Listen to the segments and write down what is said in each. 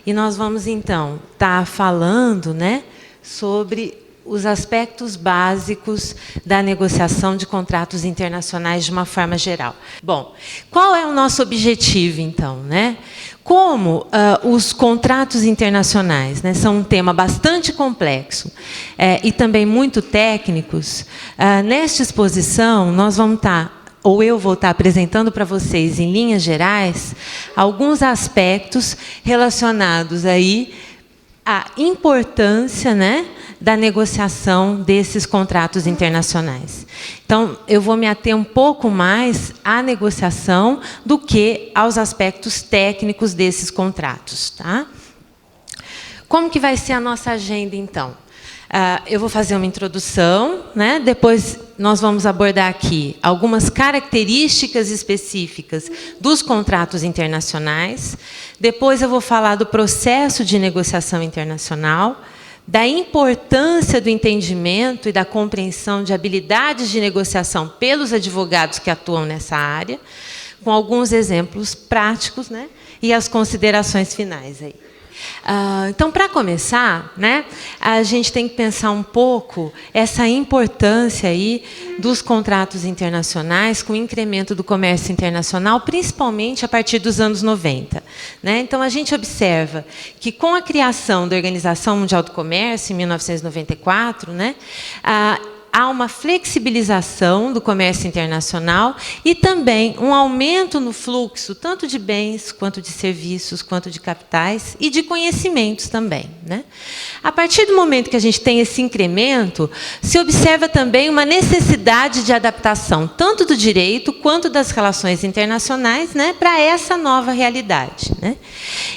E nós vamos, então, estar falando, né, sobre os aspectos básicos da negociação de contratos internacionais de uma forma geral. Bom, qual é o nosso objetivo, então, né? Como os contratos internacionais, né, são um tema bastante complexo e também muito técnicos, nesta exposição nós vamos eu vou estar apresentando para vocês, em linhas gerais, alguns aspectos relacionados aí à importância, né, da negociação desses contratos internacionais. Então, eu vou me ater um pouco mais à negociação do que aos aspectos técnicos desses contratos, tá? Como que vai ser a nossa agenda, então? Eu vou fazer uma introdução, né? Depois nós vamos abordar aqui algumas características específicas dos contratos internacionais. Depois eu vou falar do processo de negociação internacional, da importância do entendimento e da compreensão de habilidades de negociação pelos advogados que atuam nessa área, com alguns exemplos práticos, né, e as considerações finais aí. Então, para começar, né, a gente tem que pensar um pouco essa importância aí dos contratos internacionais com o incremento do comércio internacional, principalmente a partir dos anos 90. Né? Então, a gente observa que, com a criação da Organização Mundial do Comércio, em 1994, né, há uma flexibilização do comércio internacional e também um aumento no fluxo, tanto de bens, quanto de serviços, quanto de capitais e de conhecimentos também. Né? A partir do momento que a gente tem esse incremento, se observa também uma necessidade de adaptação, tanto do direito quanto das relações internacionais, né, para essa nova realidade. Né?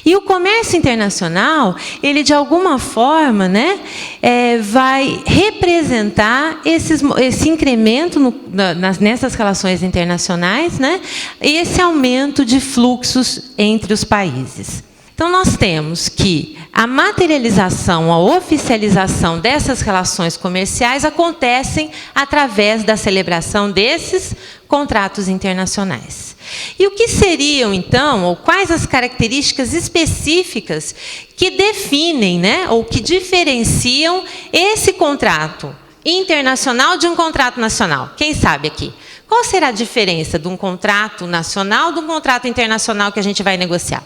E o comércio internacional, ele de alguma forma, né, vai representar esse incremento nessas relações internacionais, né, e esse aumento de fluxos entre os países. Então, nós temos que a materialização, a oficialização dessas relações comerciais acontecem através da celebração desses contratos internacionais. E o que seriam, então, ou quais as características específicas que definem, né, ou que diferenciam esse contrato internacional de um contrato nacional? Quem sabe aqui? Qual será a diferença de um contrato nacional de um contrato internacional que a gente vai negociar?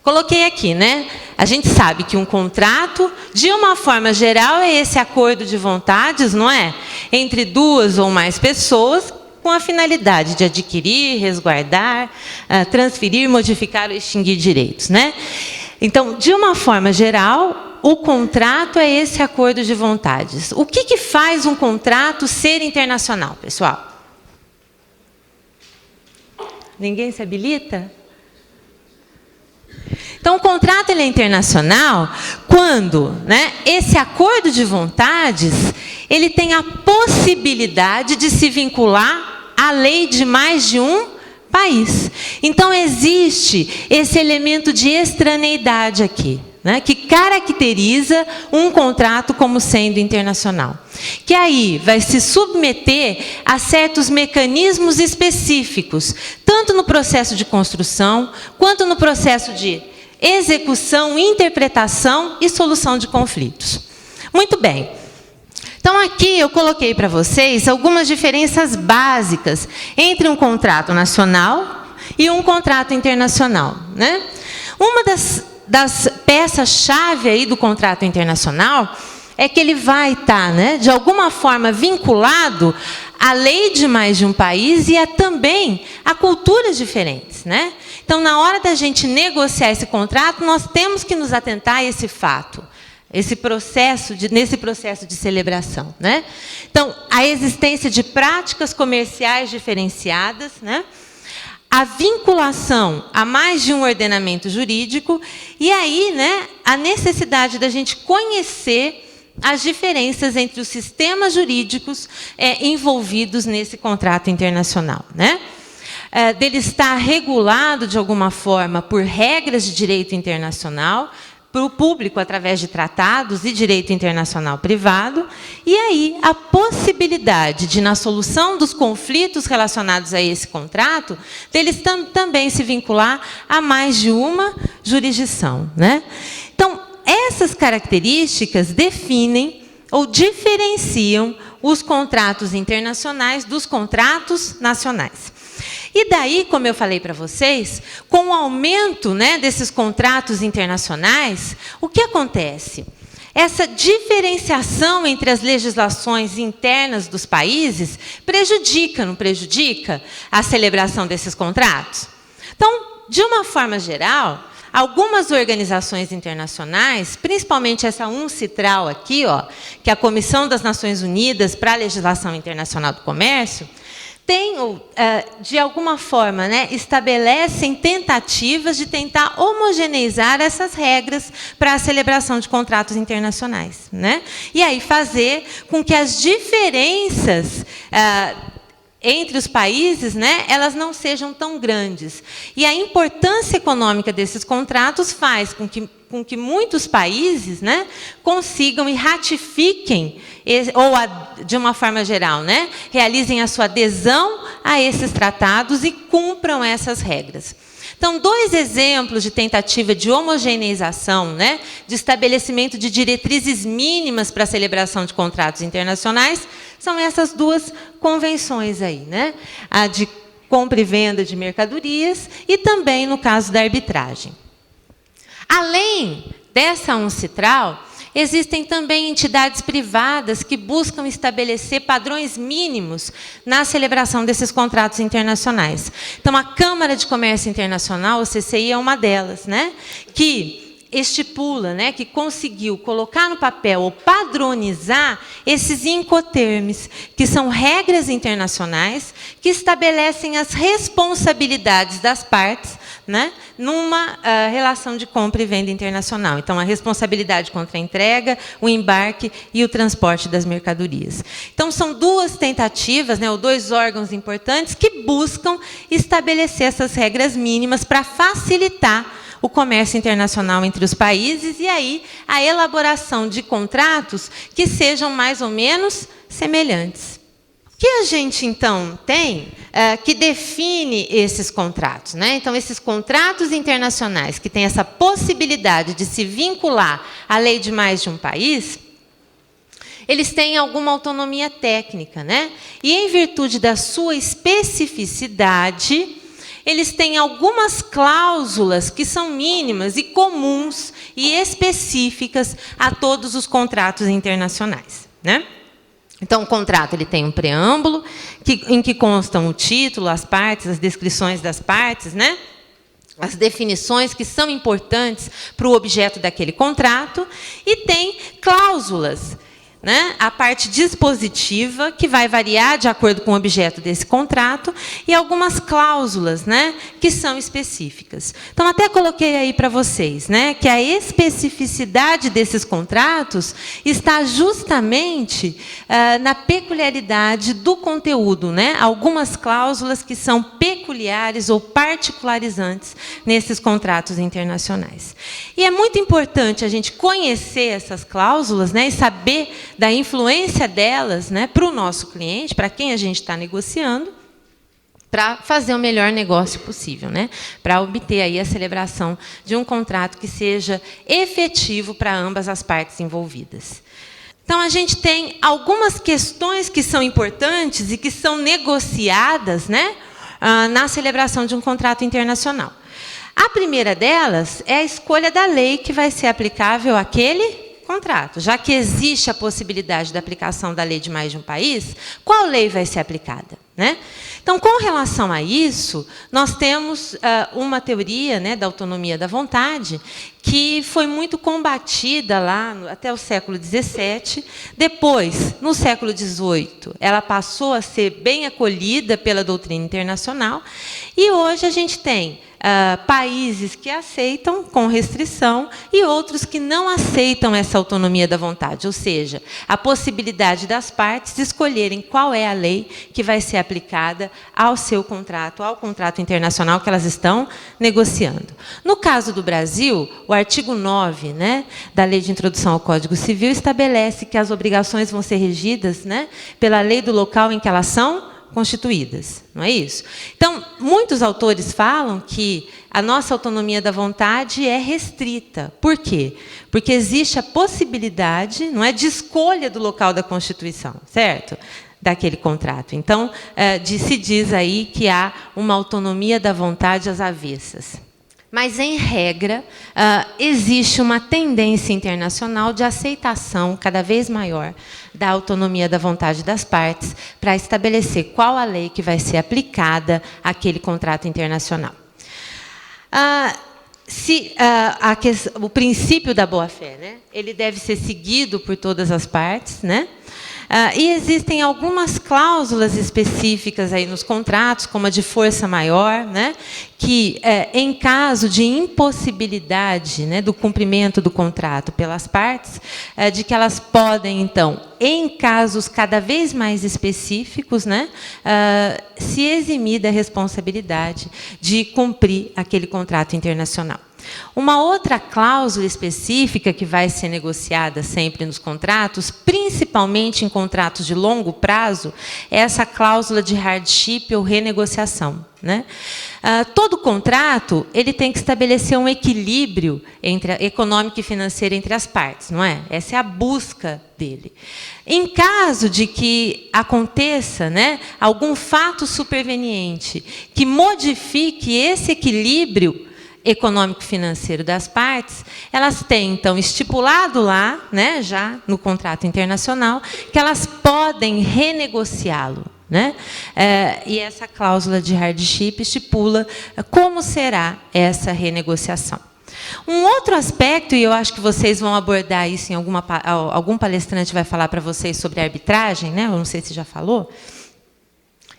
Coloquei aqui, né? A gente sabe que um contrato, de uma forma geral, é esse acordo de vontades, não é? Entre duas ou mais pessoas, com a finalidade de adquirir, resguardar, transferir, modificar ou extinguir direitos, né? Então, de uma forma geral, o contrato é esse acordo de vontades. O que faz um contrato ser internacional, pessoal? Ninguém se habilita? Então, o contrato ele é internacional quando, né, esse acordo de vontades ele tem a possibilidade de se vincular à lei de mais de um país. Então, existe esse elemento de extraneidade aqui, né, que caracteriza um contrato como sendo internacional. Que aí vai se submeter a certos mecanismos específicos, tanto no processo de construção, quanto no processo de execução, interpretação e solução de conflitos. Muito bem. Então, aqui eu coloquei para vocês algumas diferenças básicas entre um contrato nacional e um contrato internacional. Né? Uma das peças-chave aí do contrato internacional é que ele vai estar, né, de alguma forma, vinculado à lei de mais de um país e também a culturas diferentes. Né? Então, na hora da gente negociar esse contrato, nós temos que nos atentar a esse fato, nesse processo de celebração. Né? Então, a existência de práticas comerciais diferenciadas, né? A vinculação a mais de um ordenamento jurídico e aí, né, a necessidade da gente conhecer as diferenças entre os sistemas jurídicos envolvidos nesse contrato internacional. Né? Dele estar regulado, de alguma forma, por regras de direito internacional, para o público através de tratados e direito internacional privado, e aí a possibilidade de, na solução dos conflitos relacionados a esse contrato, deles também se vincular a mais de uma jurisdição, né? Então, essas características definem ou diferenciam os contratos internacionais dos contratos nacionais. E daí, como eu falei para vocês, com o aumento, né, desses contratos internacionais, o que acontece? Essa diferenciação entre as legislações internas dos países prejudica, não prejudica, a celebração desses contratos? Então, de uma forma geral, algumas organizações internacionais, principalmente essa UNCITRAL aqui, ó, que é a Comissão das Nações Unidas para a Legislação Internacional do Comércio, de alguma forma, né, estabelecem tentativas de tentar homogeneizar essas regras para a celebração de contratos internacionais, né? E aí fazer com que as diferenças entre os países, né, elas não sejam tão grandes. E a importância econômica desses contratos faz com que muitos países, né, consigam e ratifiquem, ou de uma forma geral, né, realizem a sua adesão a esses tratados e cumpram essas regras. Então, 2 exemplos de tentativa de homogeneização, né, de estabelecimento de diretrizes mínimas para a celebração de contratos internacionais, são essas 2 convenções aí, né? A de compra e venda de mercadorias e também no caso da arbitragem. Além dessa UNCITRAL, existem também entidades privadas que buscam estabelecer padrões mínimos na celebração desses contratos internacionais. Então, a Câmara de Comércio Internacional, o CCI, é uma delas, né, que estipula, né, que conseguiu colocar no papel ou padronizar esses incoterms, que são regras internacionais que estabelecem as responsabilidades das partes, né, numa relação de compra e venda internacional. Então, a responsabilidade contra a entrega, o embarque e o transporte das mercadorias. Então, são 2 tentativas, né, ou 2 órgãos importantes que buscam estabelecer essas regras mínimas para facilitar o comércio internacional entre os países e aí a elaboração de contratos que sejam mais ou menos semelhantes. O que a gente, então, tem que define esses contratos, né? Então, esses contratos internacionais que têm essa possibilidade de se vincular à lei de mais de um país, eles têm alguma autonomia técnica, né? E, em virtude da sua especificidade, eles têm algumas cláusulas que são mínimas e comuns e específicas a todos os contratos internacionais, né? Então, o contrato ele tem um preâmbulo em que constam o título, as partes, as descrições das partes, né? As definições que são importantes para o objeto daquele contrato, e tem cláusulas, né? A parte dispositiva, que vai variar de acordo com o objeto desse contrato, e algumas cláusulas, né, que são específicas. Então, até coloquei aí para vocês, né, que a especificidade desses contratos está justamente na peculiaridade do conteúdo, né? Algumas cláusulas que são peculiares ou particularizantes nesses contratos internacionais. E é muito importante a gente conhecer essas cláusulas, né, e saber da influência delas, né, para o nosso cliente, para quem a gente está negociando, para fazer o melhor negócio possível, né, para obter aí a celebração de um contrato que seja efetivo para ambas as partes envolvidas. Então, a gente tem algumas questões que são importantes e que são negociadas, né, na celebração de um contrato internacional. A primeira delas é a escolha da lei que vai ser aplicável àquele contrato. Já que existe a possibilidade da aplicação da lei de mais de um país, qual lei vai ser aplicada, né? Então, com relação a isso, nós temos uma teoria, né, da autonomia da vontade, que foi muito combatida lá até o século XVII. Depois, no século XVIII, ela passou a ser bem acolhida pela doutrina internacional, e hoje a gente tem países que aceitam com restrição e outros que não aceitam essa autonomia da vontade, ou seja, a possibilidade das partes escolherem qual é a lei que vai ser aplicada ao seu contrato, ao contrato internacional que elas estão negociando. No caso do Brasil, o artigo 9, né, da Lei de Introdução ao Código Civil estabelece que as obrigações vão ser regidas, né, pela lei do local em que elas são constituídas, não é isso? Então, muitos autores falam que a nossa autonomia da vontade é restrita. Por quê? Porque existe a possibilidade, não é, de escolha do local da Constituição, certo? Daquele contrato. Então, se diz aí que há uma autonomia da vontade às avessas. Mas, em regra, existe uma tendência internacional de aceitação cada vez maior da autonomia da vontade das partes para estabelecer qual a lei que vai ser aplicada àquele contrato internacional. O princípio da boa-fé, né, ele deve ser seguido por todas as partes, né? E existem algumas cláusulas específicas aí nos contratos, como a de força maior, né, que, em caso de impossibilidade, né, do cumprimento do contrato pelas partes, de que elas podem, então, em casos cada vez mais específicos, né, se eximir da responsabilidade de cumprir aquele contrato internacional. Uma outra cláusula específica que vai ser negociada sempre nos contratos, principalmente em contratos de longo prazo, é essa cláusula de hardship ou renegociação, né? Todo contrato ele tem que estabelecer um equilíbrio econômico e financeiro entre as partes, não é? Essa é a busca dele. Em caso de que aconteça, né, algum fato superveniente que modifique esse equilíbrio econômico-financeiro das partes, elas têm, então, estipulado lá, né, já no contrato internacional, que elas podem renegociá-lo, né? E essa cláusula de hardship estipula como será essa renegociação. Um outro aspecto, e eu acho que vocês vão abordar isso em algum palestrante vai falar para vocês sobre arbitragem, né? Eu não sei se já falou,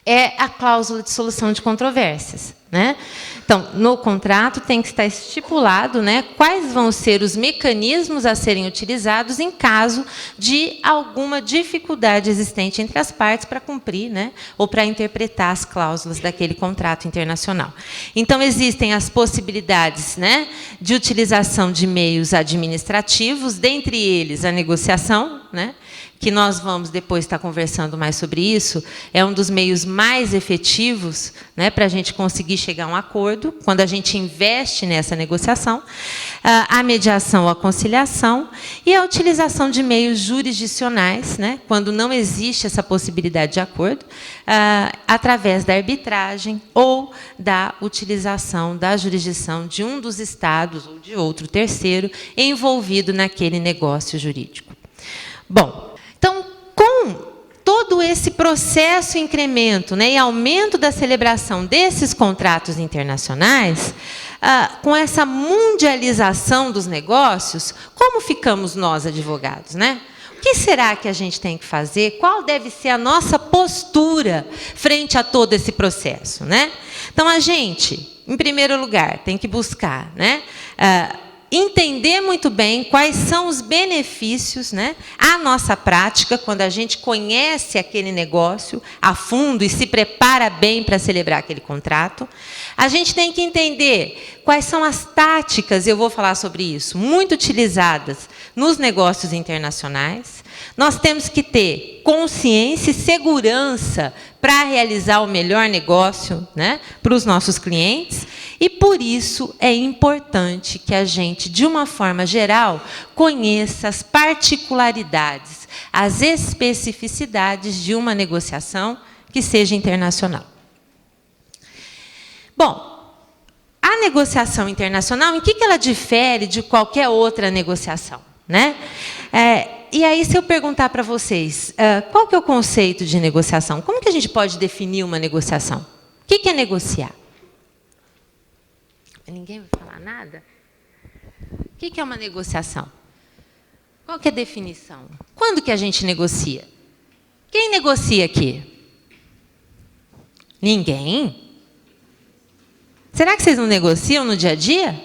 é a cláusula de solução de controvérsias, né? Então, no contrato tem que estar estipulado, né, quais vão ser os mecanismos a serem utilizados em caso de alguma dificuldade existente entre as partes para cumprir, né, ou para interpretar as cláusulas daquele contrato internacional. Então, existem as possibilidades, né, de utilização de meios administrativos, dentre eles a negociação, né, que nós vamos depois estar conversando mais sobre isso, é um dos meios mais efetivos, né, para a gente conseguir chegar a um acordo, quando a gente investe nessa negociação, a mediação ou a conciliação, e a utilização de meios jurisdicionais, né, quando não existe essa possibilidade de acordo, através da arbitragem ou da utilização da jurisdição de um dos estados ou de outro terceiro envolvido naquele negócio jurídico. Bom, então, com todo esse processo incremento, né, e aumento da celebração desses contratos internacionais, com essa mundialização dos negócios, como ficamos nós, advogados, né? O que será que a gente tem que fazer? Qual deve ser a nossa postura frente a todo esse processo, né? Então, a gente, em primeiro lugar, tem que buscar, né, entender muito bem quais são os benefícios, né, à nossa prática, quando a gente conhece aquele negócio a fundo e se prepara bem para celebrar aquele contrato. A gente tem que entender quais são as táticas, eu vou falar sobre isso, muito utilizadas nos negócios internacionais. Nós temos que ter consciência e segurança para realizar o melhor negócio, né, para os nossos clientes. E, por isso, é importante que a gente, de uma forma geral, conheça as particularidades, as especificidades de uma negociação que seja internacional. Bom, a negociação internacional, em que ela difere de qualquer outra negociação, né? E aí, se eu perguntar para vocês, qual que é o conceito de negociação? Como que a gente pode definir uma negociação? O que é negociar? Ninguém vai falar nada? O que é uma negociação? Qual que é a definição? Quando que a gente negocia? Quem negocia aqui? Ninguém? Será que vocês não negociam no dia a dia?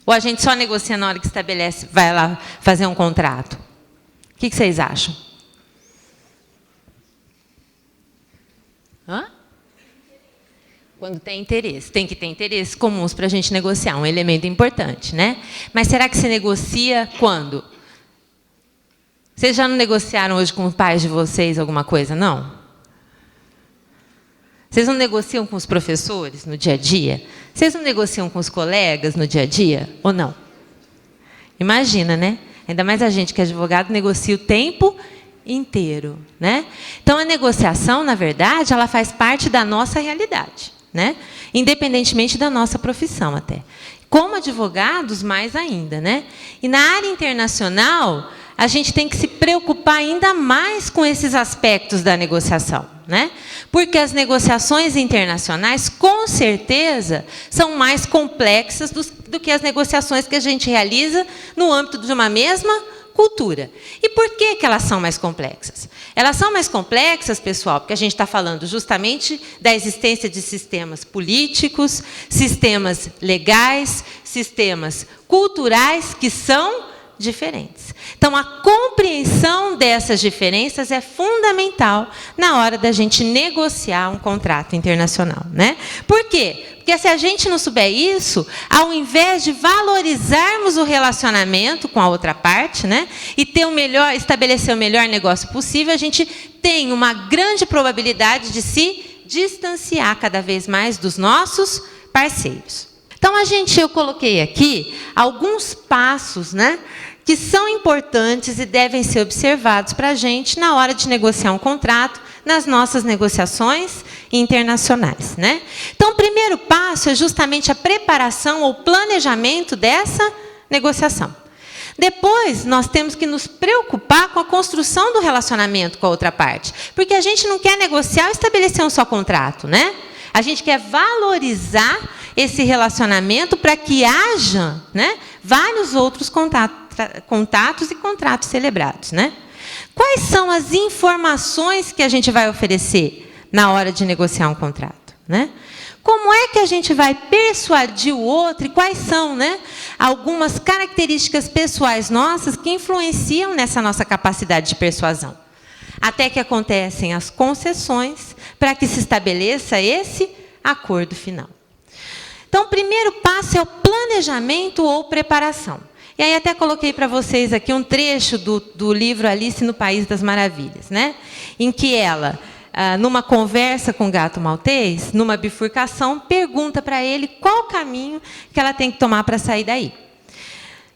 Ou a gente só negocia na hora que estabelece, vai lá fazer um contrato? O que vocês acham? Hã? Quando tem interesse. Tem que ter interesses comuns para a gente negociar, um elemento importante, né? Mas será que se negocia quando? Vocês já não negociaram hoje com os pais de vocês alguma coisa, não? Vocês não negociam com os professores no dia a dia? Vocês não negociam com os colegas no dia a dia? Ou não? Imagina, né? Ainda mais a gente que é advogado negocia o tempo inteiro, né? Então, a negociação, na verdade, ela faz parte da nossa realidade, né? Independentemente da nossa profissão até. Como advogados, mais ainda, né? E na área internacional, a gente tem que se preocupar ainda mais com esses aspectos da negociação, né? Porque as negociações internacionais, com certeza, são mais complexas do que as negociações que a gente realiza no âmbito de uma mesma cultura. E por que elas são mais complexas? Elas são mais complexas, pessoal, porque a gente está falando justamente da existência de sistemas políticos, sistemas legais, sistemas culturais que são diferentes. Então, a compreensão dessas diferenças é fundamental na hora da gente negociar um contrato internacional, né? Por quê? Porque se a gente não souber isso, ao invés de valorizarmos o relacionamento com a outra parte, né, e ter estabelecer o melhor negócio possível, a gente tem uma grande probabilidade de se distanciar cada vez mais dos nossos parceiros. Então, eu coloquei aqui alguns passos, né, que são importantes e devem ser observados para a gente na hora de negociar um contrato nas nossas negociações internacionais, né? Então, o primeiro passo é justamente a preparação ou planejamento dessa negociação. Depois, nós temos que nos preocupar com a construção do relacionamento com a outra parte, porque a gente não quer negociar ou estabelecer um só contrato, né? A gente quer valorizar esse relacionamento para que haja, né, vários outros contatos e contratos celebrados, né? Quais são as informações que a gente vai oferecer na hora de negociar um contrato, né? Como é que a gente vai persuadir o outro e quais são, né, algumas características pessoais nossas que influenciam nessa nossa capacidade de persuasão? Até que acontecem as concessões para que se estabeleça esse acordo final. Então, o primeiro passo é o planejamento ou preparação. E aí até coloquei para vocês aqui um trecho do livro Alice no País das Maravilhas, né? Em que ela, numa conversa com o gato maltês, numa bifurcação, pergunta para ele qual o caminho que ela tem que tomar para sair daí.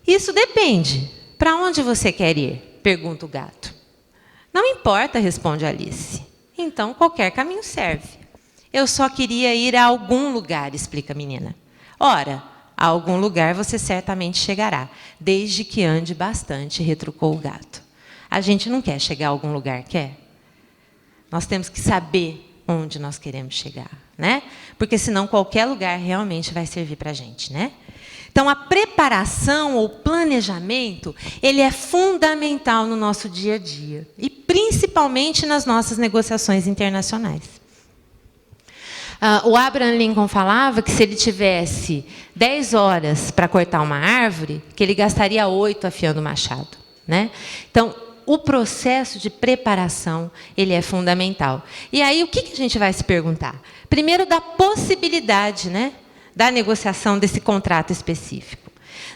Isso depende. Para onde você quer ir? Pergunta o gato. Não importa, responde Alice. Então, qualquer caminho serve. Eu só queria ir a algum lugar, explica a menina. Ora, a algum lugar você certamente chegará, desde que ande bastante, retrucou o gato. A gente não quer chegar a algum lugar, quer? Nós temos que saber onde nós queremos chegar, né? Porque senão qualquer lugar realmente vai servir para a gente, né? Então, a preparação ou planejamento, ele é fundamental no nosso dia a dia, e principalmente nas nossas negociações internacionais. O Abraham Lincoln falava que se ele tivesse 10 horas para cortar uma árvore, que ele gastaria 8 afiando o machado, né? Então, o processo de preparação, ele é fundamental. E aí, o que a gente vai se perguntar? Primeiro, da possibilidade, né, da negociação desse contrato específico.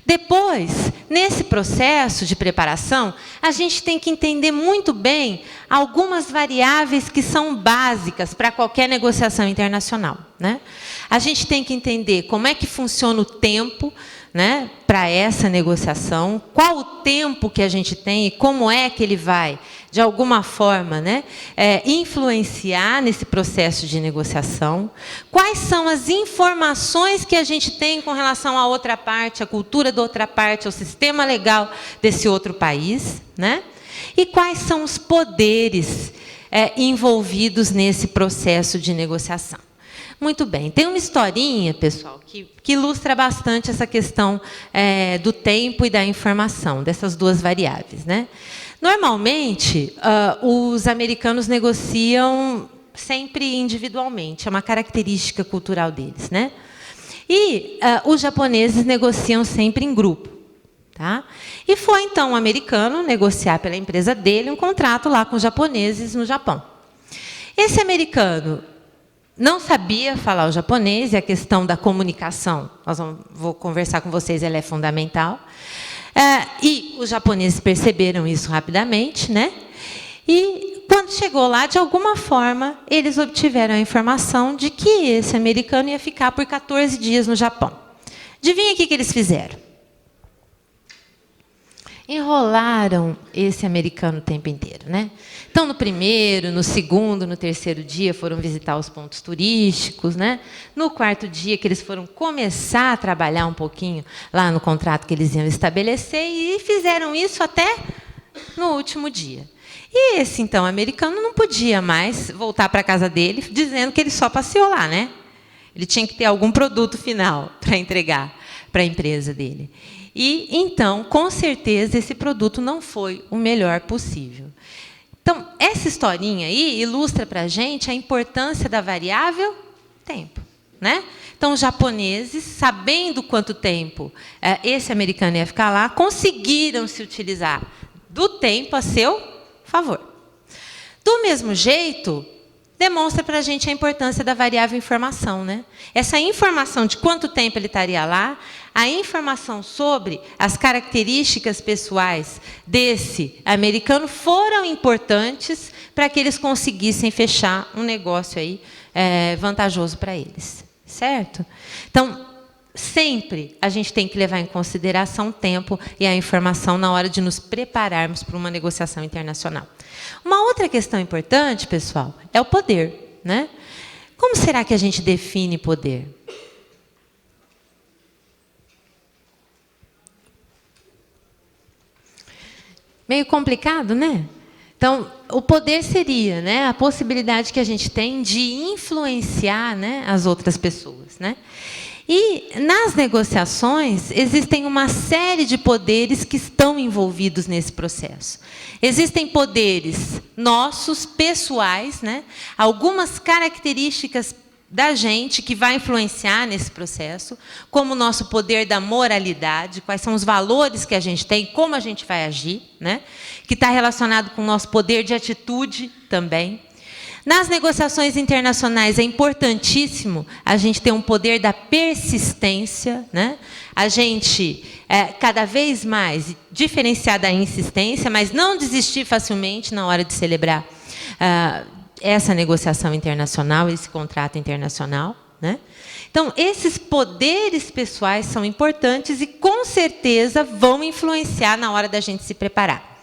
Depois, nesse processo de preparação, a gente tem que entender muito bem algumas variáveis que são básicas para qualquer negociação internacional, né? A gente tem que entender como é que funciona o tempo, né, para essa negociação, qual o tempo que a gente tem e como é que ele vai, de alguma forma, né, influenciar nesse processo de negociação, quais são as informações que a gente tem com relação à outra parte, à cultura da outra parte, ao sistema legal desse outro país, né, e quais são os poderes envolvidos nesse processo de negociação. Muito bem. Tem uma historinha, pessoal, que ilustra bastante essa questão do tempo e da informação, dessas duas variáveis, né? Normalmente, os americanos negociam sempre individualmente, é uma característica cultural deles, né? E os japoneses negociam sempre em grupo. Tá? E foi, então, um americano negociar pela empresa dele um contrato lá com os japoneses no Japão. Esse americano não sabia falar o japonês, e a questão da comunicação, vou conversar com vocês, ela é fundamental. E os japoneses perceberam isso rapidamente, né? E quando chegou lá, de alguma forma, eles obtiveram a informação de que esse americano ia ficar por 14 dias no Japão. Adivinha o que eles fizeram? Enrolaram esse americano o tempo inteiro, né? Então, no primeiro, no segundo, no terceiro dia, foram visitar os pontos turísticos, né? No quarto dia, que eles foram começar a trabalhar um pouquinho lá no contrato que eles iam estabelecer, e fizeram isso até no último dia. E esse, então, americano não podia mais voltar para a casa dele dizendo que ele só passeou lá, né? Ele tinha que ter algum produto final para entregar para a empresa dele. E, então, com certeza, esse produto não foi o melhor possível. Então, essa historinha aí ilustra para a gente a importância da variável tempo, né? Então, os japoneses, sabendo quanto tempo esse americano ia ficar lá, conseguiram se utilizar do tempo a seu favor. Do mesmo jeito, demonstra para a gente a importância da variável informação, né? Essa informação de quanto tempo ele estaria lá, a informação sobre as características pessoais desse americano foram importantes para que eles conseguissem fechar um negócio aí, vantajoso para eles, certo? Então, sempre a gente tem que levar em consideração o tempo e a informação na hora de nos prepararmos para uma negociação internacional. Uma outra questão importante, pessoal, é o poder, né? Como será que a gente define poder? Meio complicado, né? Então, o poder seria, né, a possibilidade que a gente tem de influenciar, né, as outras pessoas, né? E, nas negociações, existem uma série de poderes que estão envolvidos nesse processo. Existem poderes nossos, pessoais, né? Algumas características da gente que vai influenciar nesse processo, como o nosso poder da moralidade, quais são os valores que a gente tem, como a gente vai agir, né? Que está relacionado com o nosso poder de atitude também. Nas negociações internacionais é importantíssimo a gente ter um poder da persistência, né? A gente cada vez mais diferenciar da insistência, mas não desistir facilmente na hora de celebrar essa negociação internacional, esse contrato internacional, né? Então, esses poderes pessoais são importantes e, com certeza, vão influenciar na hora da gente se preparar.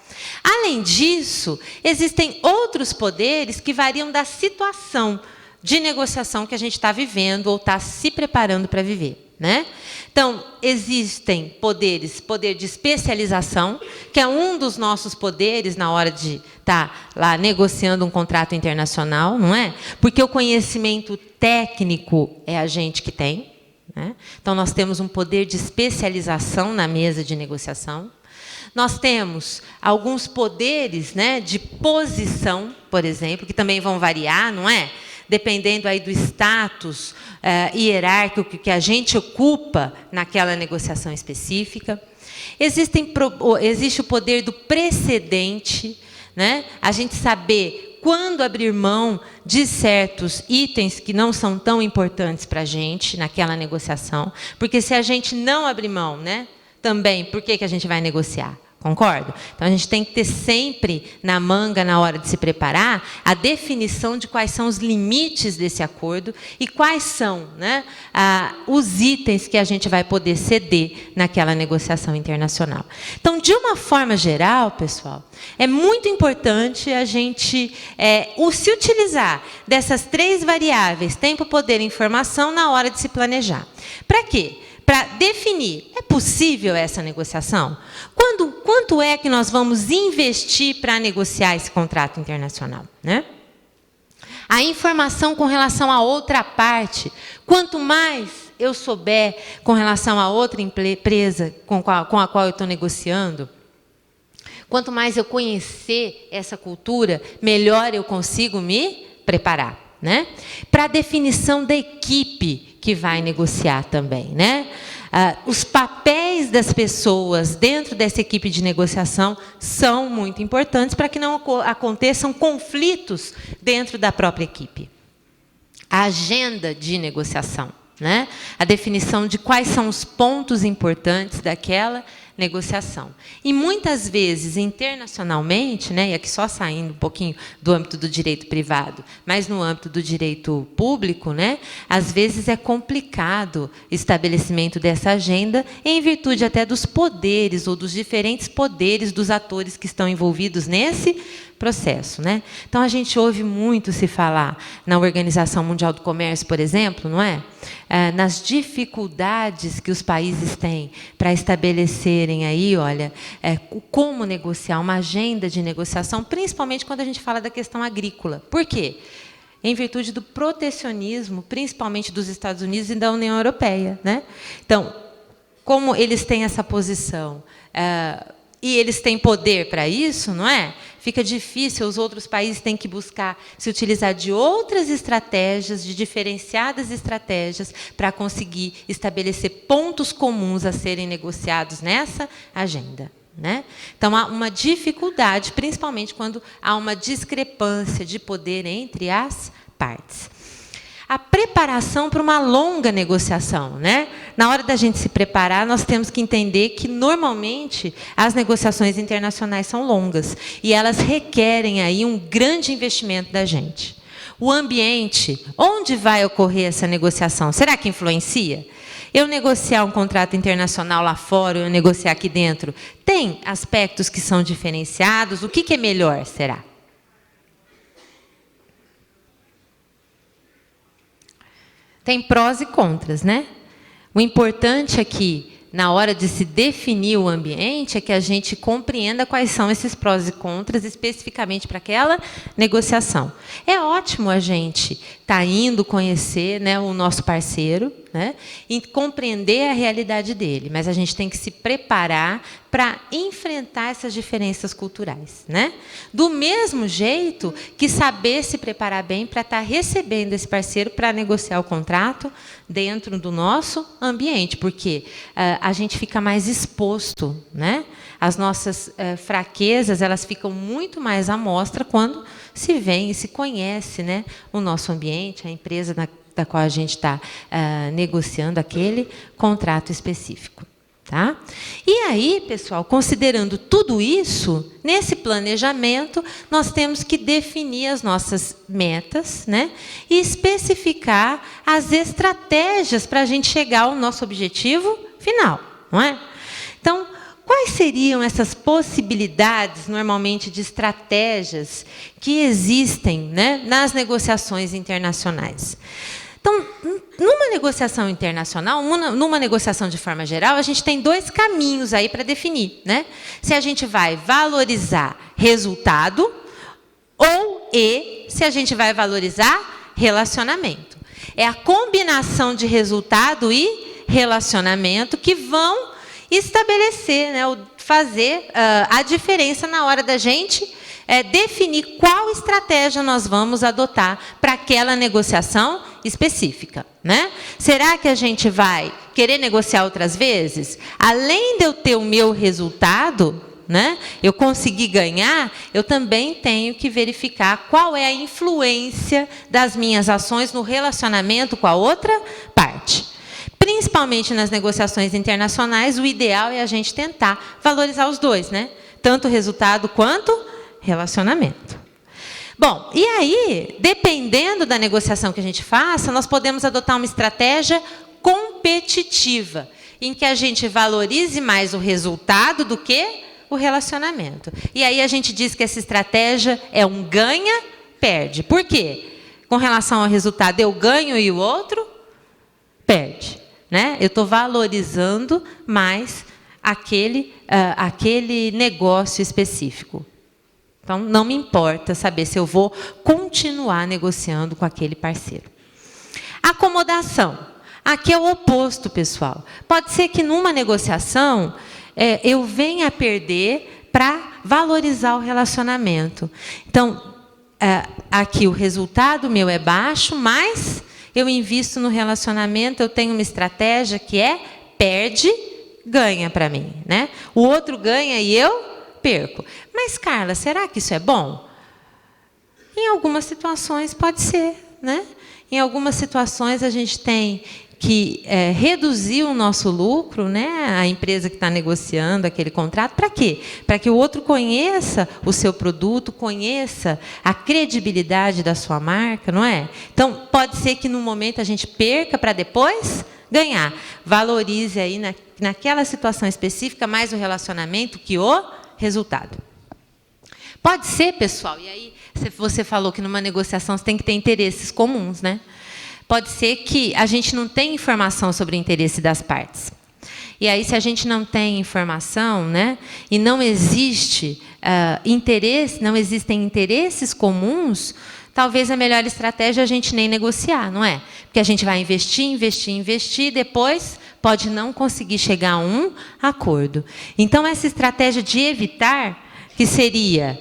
Além disso, existem outros poderes que variam da situação de negociação que a gente está vivendo ou está se preparando para viver, né? Então, existem poderes, poder de especialização, que é um dos nossos poderes na hora de estar lá negociando um contrato internacional, não é? Porque o conhecimento técnico é a gente que tem, né? Então, nós temos um poder de especialização na mesa de negociação. Nós temos alguns poderes, né, de posição, por exemplo, que também vão variar, não é? Dependendo aí do status hierárquico que a gente ocupa naquela negociação específica. Existe o poder do precedente, né? A gente saber quando abrir mão de certos itens que não são tão importantes para a gente naquela negociação. Porque se a gente não abrir mão, né, também, por que a gente vai negociar? Concordo? Então, a gente tem que ter sempre na manga, na hora de se preparar, a definição de quais são os limites desse acordo e quais são, né, os itens que a gente vai poder ceder naquela negociação internacional. Então, de uma forma geral, pessoal, é muito importante a gente se utilizar dessas três variáveis, tempo, poder e informação, na hora de se planejar. Para quê? Para definir, é possível essa negociação? Quanto é que nós vamos investir para negociar esse contrato internacional, né? A informação com relação à outra parte. Quanto mais eu souber com relação a outra empresa com a qual eu estou negociando, quanto mais eu conhecer essa cultura, melhor eu consigo me preparar, né? Para a definição da equipe que vai negociar também, né? Os papéis das pessoas dentro dessa equipe de negociação são muito importantes para que não aconteçam conflitos dentro da própria equipe. a agenda de negociação, né? A definição de quais são os pontos importantes daquela negociação. E muitas vezes, internacionalmente, né, e aqui só saindo um pouquinho do âmbito do direito privado, mas no âmbito do direito público, né, às vezes é complicado o estabelecimento dessa agenda, em virtude até dos poderes ou dos diferentes poderes dos atores que estão envolvidos nesse processo, né? Então, a gente ouve muito se falar na Organização Mundial do Comércio, por exemplo, não é? Nas dificuldades que os países têm para estabelecerem aí, olha, como negociar, uma agenda de negociação, principalmente quando a gente fala da questão agrícola. Por quê? Em virtude do protecionismo, principalmente dos Estados Unidos e da União Europeia, né? Então, como eles têm essa posição e eles têm poder para isso, não é? Fica difícil, os outros países têm que buscar se utilizar de outras estratégias, de diferenciadas estratégias, para conseguir estabelecer pontos comuns a serem negociados nessa agenda, né? Então, há uma dificuldade, principalmente quando há uma discrepância de poder entre as partes. A preparação para uma longa negociação, né? Na hora da gente se preparar, nós temos que entender que, normalmente, as negociações internacionais são longas e elas requerem aí um grande investimento da gente. O ambiente, onde vai ocorrer essa negociação, será que influencia? Eu negociar um contrato internacional lá fora, eu negociar aqui dentro, tem aspectos que são diferenciados? O que é melhor, será? Tem prós e contras, né? O importante aqui, na hora de se definir o ambiente, é que a gente compreenda quais são esses prós e contras, especificamente para aquela negociação. É ótimo a gente estar indo conhecer, né, o nosso parceiro, né, e compreender a realidade dele, mas a gente tem que se preparar para enfrentar essas diferenças culturais, né? Do mesmo jeito que saber se preparar bem para estar recebendo esse parceiro para negociar o contrato dentro do nosso ambiente, porque a gente fica mais exposto, né? As nossas fraquezas, elas ficam muito mais à mostra quando se vem e se conhece, né, o nosso ambiente, a empresa da qual a gente está negociando aquele contrato específico. Tá? E aí, pessoal, considerando tudo isso, nesse planejamento, nós temos que definir as nossas metas, né, e especificar as estratégias para a gente chegar ao nosso objetivo final, não é? Então, quais seriam essas possibilidades, normalmente, de estratégias que existem, né, nas negociações internacionais? Então, numa negociação internacional, numa negociação de forma geral, a gente tem dois caminhos aí para definir, né? Se a gente vai valorizar resultado ou se a gente vai valorizar relacionamento. É a combinação de resultado e relacionamento que vão estabelecer, né, fazer a diferença na hora da gente definir qual estratégia nós vamos adotar para aquela negociação específica, né? Será que a gente vai querer negociar outras vezes? Além de eu ter o meu resultado, né, eu conseguir ganhar, eu também tenho que verificar qual é a influência das minhas ações no relacionamento com a outra parte. Principalmente nas negociações internacionais, o ideal é a gente tentar valorizar os dois, né? Tanto o resultado quanto relacionamento. Bom, e aí, dependendo da negociação que a gente faça, nós podemos adotar uma estratégia competitiva, em que a gente valorize mais o resultado do que o relacionamento. E aí a gente diz que essa estratégia é um ganha-perde. Por quê? Com relação ao resultado, eu ganho e o outro perde, né? Eu estou valorizando mais aquele negócio específico. Então, não me importa saber se eu vou continuar negociando com aquele parceiro. Acomodação. Aqui é o oposto, pessoal. Pode ser que numa negociação eu venha a perder para valorizar o relacionamento. Então, aqui o resultado meu é baixo, mas eu invisto no relacionamento, eu tenho uma estratégia que é perde, ganha para mim, né? O outro ganha e eu perco. Mas, Carla, será que isso é bom? Em algumas situações pode ser, né? em algumas situações a gente tem que reduzir o nosso lucro, né? A empresa que está negociando aquele contrato, para quê? Para que o outro conheça o seu produto, conheça a credibilidade da sua marca, não é? Então, pode ser que no momento a gente perca para depois ganhar. Valorize aí naquela situação específica mais o relacionamento que o resultado. Pode ser, pessoal, e aí você falou que numa negociação você tem que ter interesses comuns, né? Pode ser que a gente não tenha informação sobre o interesse das partes. E aí, se a gente não tem informação, né, e não existe interesse, não existem interesses comuns, talvez a melhor estratégia é a gente nem negociar, não é? Porque a gente vai investir, depois pode não conseguir chegar a um acordo. Então, essa estratégia de evitar, que seria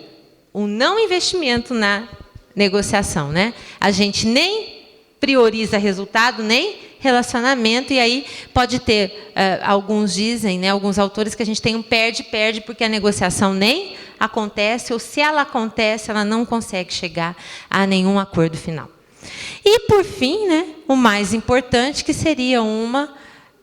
o não investimento na negociação, né? A gente nem prioriza resultado, nem relacionamento, e aí pode ter, alguns dizem, né, alguns autores, que a gente tem um perde-perde, porque a negociação nem acontece, ou se ela acontece, ela não consegue chegar a nenhum acordo final. E, por fim, né, o mais importante, que seria uma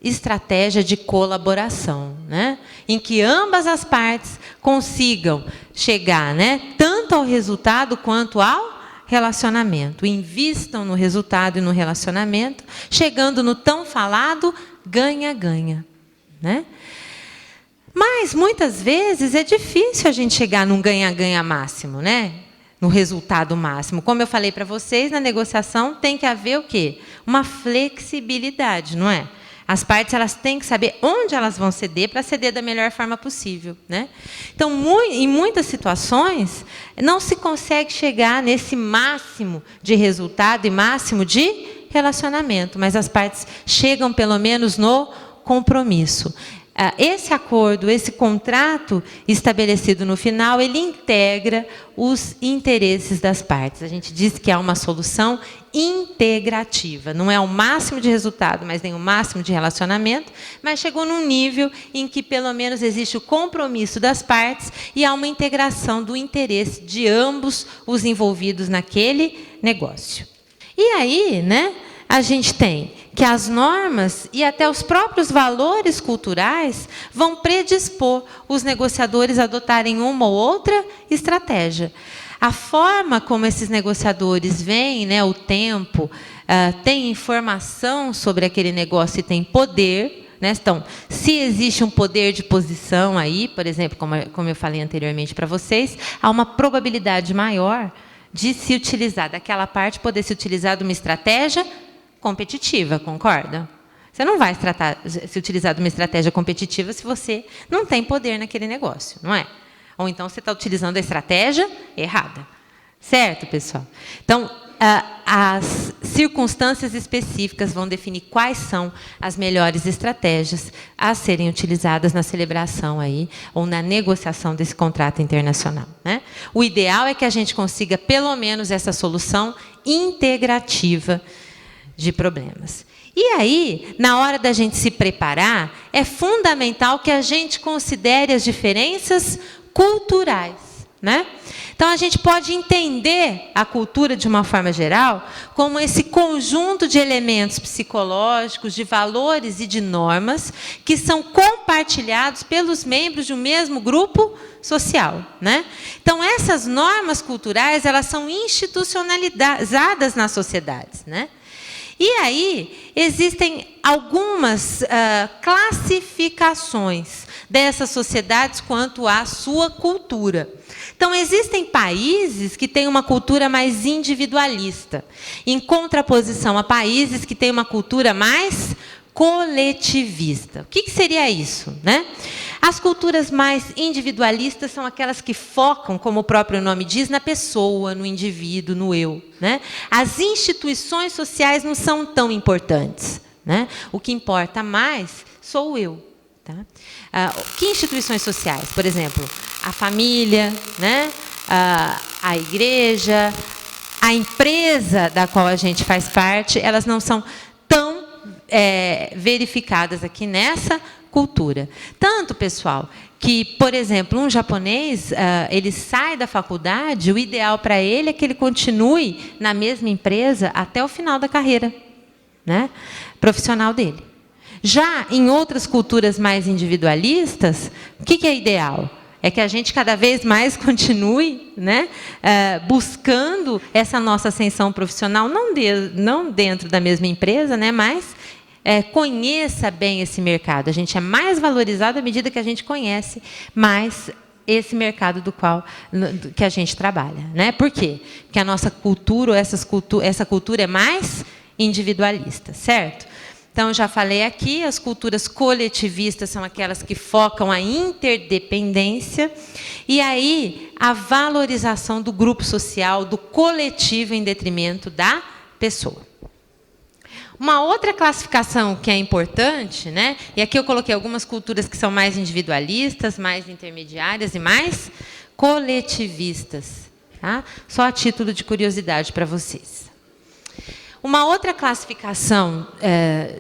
estratégia de colaboração, né, em que ambas as partes consigam chegar, né, tanto ao resultado quanto ao relacionamento. Invistam no resultado e no relacionamento, chegando no tão falado ganha-ganha, né? Mas, muitas vezes, é difícil a gente chegar num ganha-ganha máximo, né? No resultado máximo. Como eu falei para vocês, na negociação tem que haver o quê? Uma flexibilidade, não é? As partes, elas têm que saber onde elas vão ceder para ceder da melhor forma possível, né? Então, em muitas situações, não se consegue chegar nesse máximo de resultado e máximo de relacionamento, mas as partes chegam, pelo menos, no compromisso. Esse acordo, esse contrato estabelecido no final, ele integra os interesses das partes. A gente diz que é uma solução integrativa. Não é o máximo de resultado, mas nem o máximo de relacionamento, mas chegou num nível em que, pelo menos, existe o compromisso das partes e há uma integração do interesse de ambos os envolvidos naquele negócio. E aí, né, a gente tem que as normas e até os próprios valores culturais vão predispor os negociadores a adotarem uma ou outra estratégia. A forma como esses negociadores veem, né, o tempo, tem informação sobre aquele negócio e tem poder, né? Então, se existe um poder de posição aí, por exemplo, como eu falei anteriormente para vocês, há uma probabilidade maior de se utilizar daquela parte, poder se utilizar de uma estratégia competitiva, concorda? Você não vai se utilizar de uma estratégia competitiva se você não tem poder naquele negócio, não é? Ou então você está utilizando a estratégia errada. Certo, pessoal? Então, as circunstâncias específicas vão definir quais são as melhores estratégias a serem utilizadas na celebração aí, ou na negociação desse contrato internacional, né? O ideal é que a gente consiga, pelo menos, essa solução integrativa de problemas. E aí, na hora da gente se preparar, é fundamental que a gente considere as diferenças culturais, né? Então, a gente pode entender a cultura, de uma forma geral, como esse conjunto de elementos psicológicos, de valores e de normas que são compartilhados pelos membros de um mesmo grupo social, né? Então, essas normas culturais, elas são institucionalizadas nas sociedades, né? E aí, existem algumas classificações dessas sociedades quanto à sua cultura. Então, existem países que têm uma cultura mais individualista, em contraposição a países que têm uma cultura mais coletivista. O que seria isso, né? As culturas mais individualistas são aquelas que focam, como o próprio nome diz, na pessoa, no indivíduo, no eu, né? As instituições sociais não são tão importantes, né? O que importa mais sou eu. Tá? Que instituições sociais? Por exemplo, a família, né? A igreja, a empresa da qual a gente faz parte, elas não são tão verificadas aqui nessa cultura. Tanto, pessoal, que, por exemplo, um japonês, ele sai da faculdade, o ideal para ele é que ele continue na mesma empresa até o final da carreira, né, profissional dele. Já em outras culturas mais individualistas, o que é ideal? É que a gente cada vez mais continue, né, buscando essa nossa ascensão profissional, não dentro da mesma empresa, né, mas conheça bem esse mercado. A gente é mais valorizado à medida que a gente conhece mais esse mercado que a gente trabalha, né? Por quê? Porque a nossa cultura, essa cultura é mais individualista, certo? Então, eu já falei aqui, as culturas coletivistas são aquelas que focam a interdependência e aí a valorização do grupo social, do coletivo em detrimento da pessoa. Uma outra classificação que é importante, né? E aqui eu coloquei algumas culturas que são mais individualistas, mais intermediárias e mais coletivistas. Tá? Só a título de curiosidade para vocês. Uma outra classificação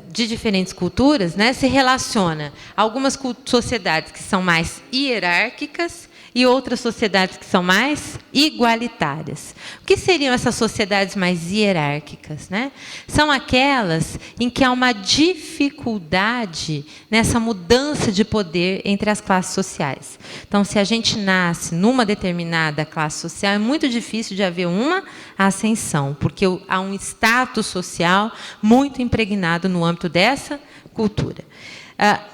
de diferentes culturas, né, se relaciona a algumas sociedades que são mais hierárquicas e outras sociedades que são mais igualitárias. O que seriam essas sociedades mais hierárquicas, né? São aquelas em que há uma dificuldade nessa mudança de poder entre as classes sociais. Então, se a gente nasce numa determinada classe social, é muito difícil de haver uma ascensão, porque há um status social muito impregnado no âmbito dessa cultura.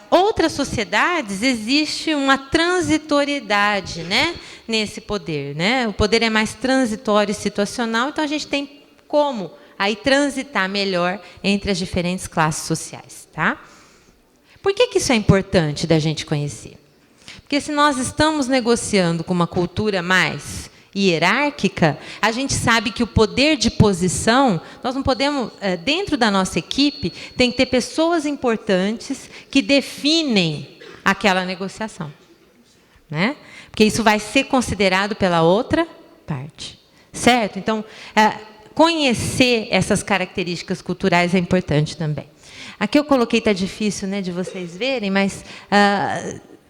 Outras sociedades, existe uma transitoriedade, né, nesse poder, né? O poder é mais transitório e situacional, então a gente tem como aí transitar melhor entre as diferentes classes sociais. Tá? Por que isso é importante da gente conhecer? Porque se nós estamos negociando com uma cultura mais hierárquica, a gente sabe que o poder de posição, nós não podemos, dentro da nossa equipe, tem que ter pessoas importantes que definem aquela negociação, né? Porque isso vai ser considerado pela outra parte, certo? Então, conhecer essas características culturais é importante também. Aqui eu coloquei, está difícil, né, de vocês verem, mas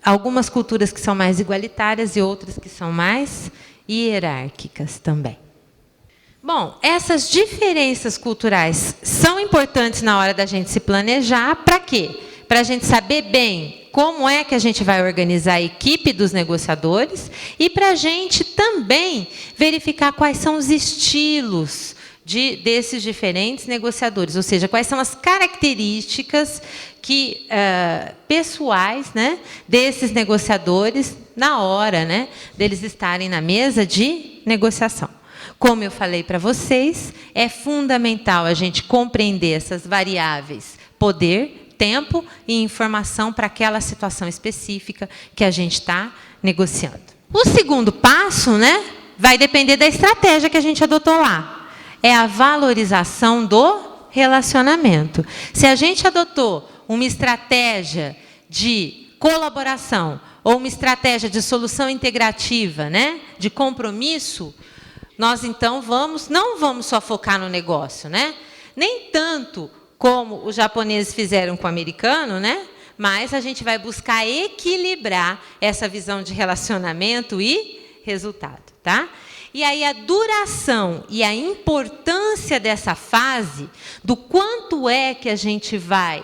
algumas culturas que são mais igualitárias e outras que são mais hierárquicas também. Bom, essas diferenças culturais são importantes na hora da gente se planejar. Para quê? Para a gente saber bem como é que a gente vai organizar a equipe dos negociadores e para a gente também verificar quais são os estilos desses diferentes negociadores, ou seja, quais são as características pessoais, né, desses negociadores na hora, né, deles estarem na mesa de negociação. Como eu falei para vocês, é fundamental a gente compreender essas variáveis poder, tempo e informação para aquela situação específica que a gente está negociando. O segundo passo, né, vai depender da estratégia que a gente adotou lá. É a valorização do relacionamento. Se a gente adotou uma estratégia de colaboração ou uma estratégia de solução integrativa, né, de compromisso, nós então não vamos só focar no negócio, né? Nem tanto como os japoneses fizeram com o americano, né? Mas a gente vai buscar equilibrar essa visão de relacionamento e resultado, tá? E aí a duração e a importância dessa fase, do quanto é que a gente vai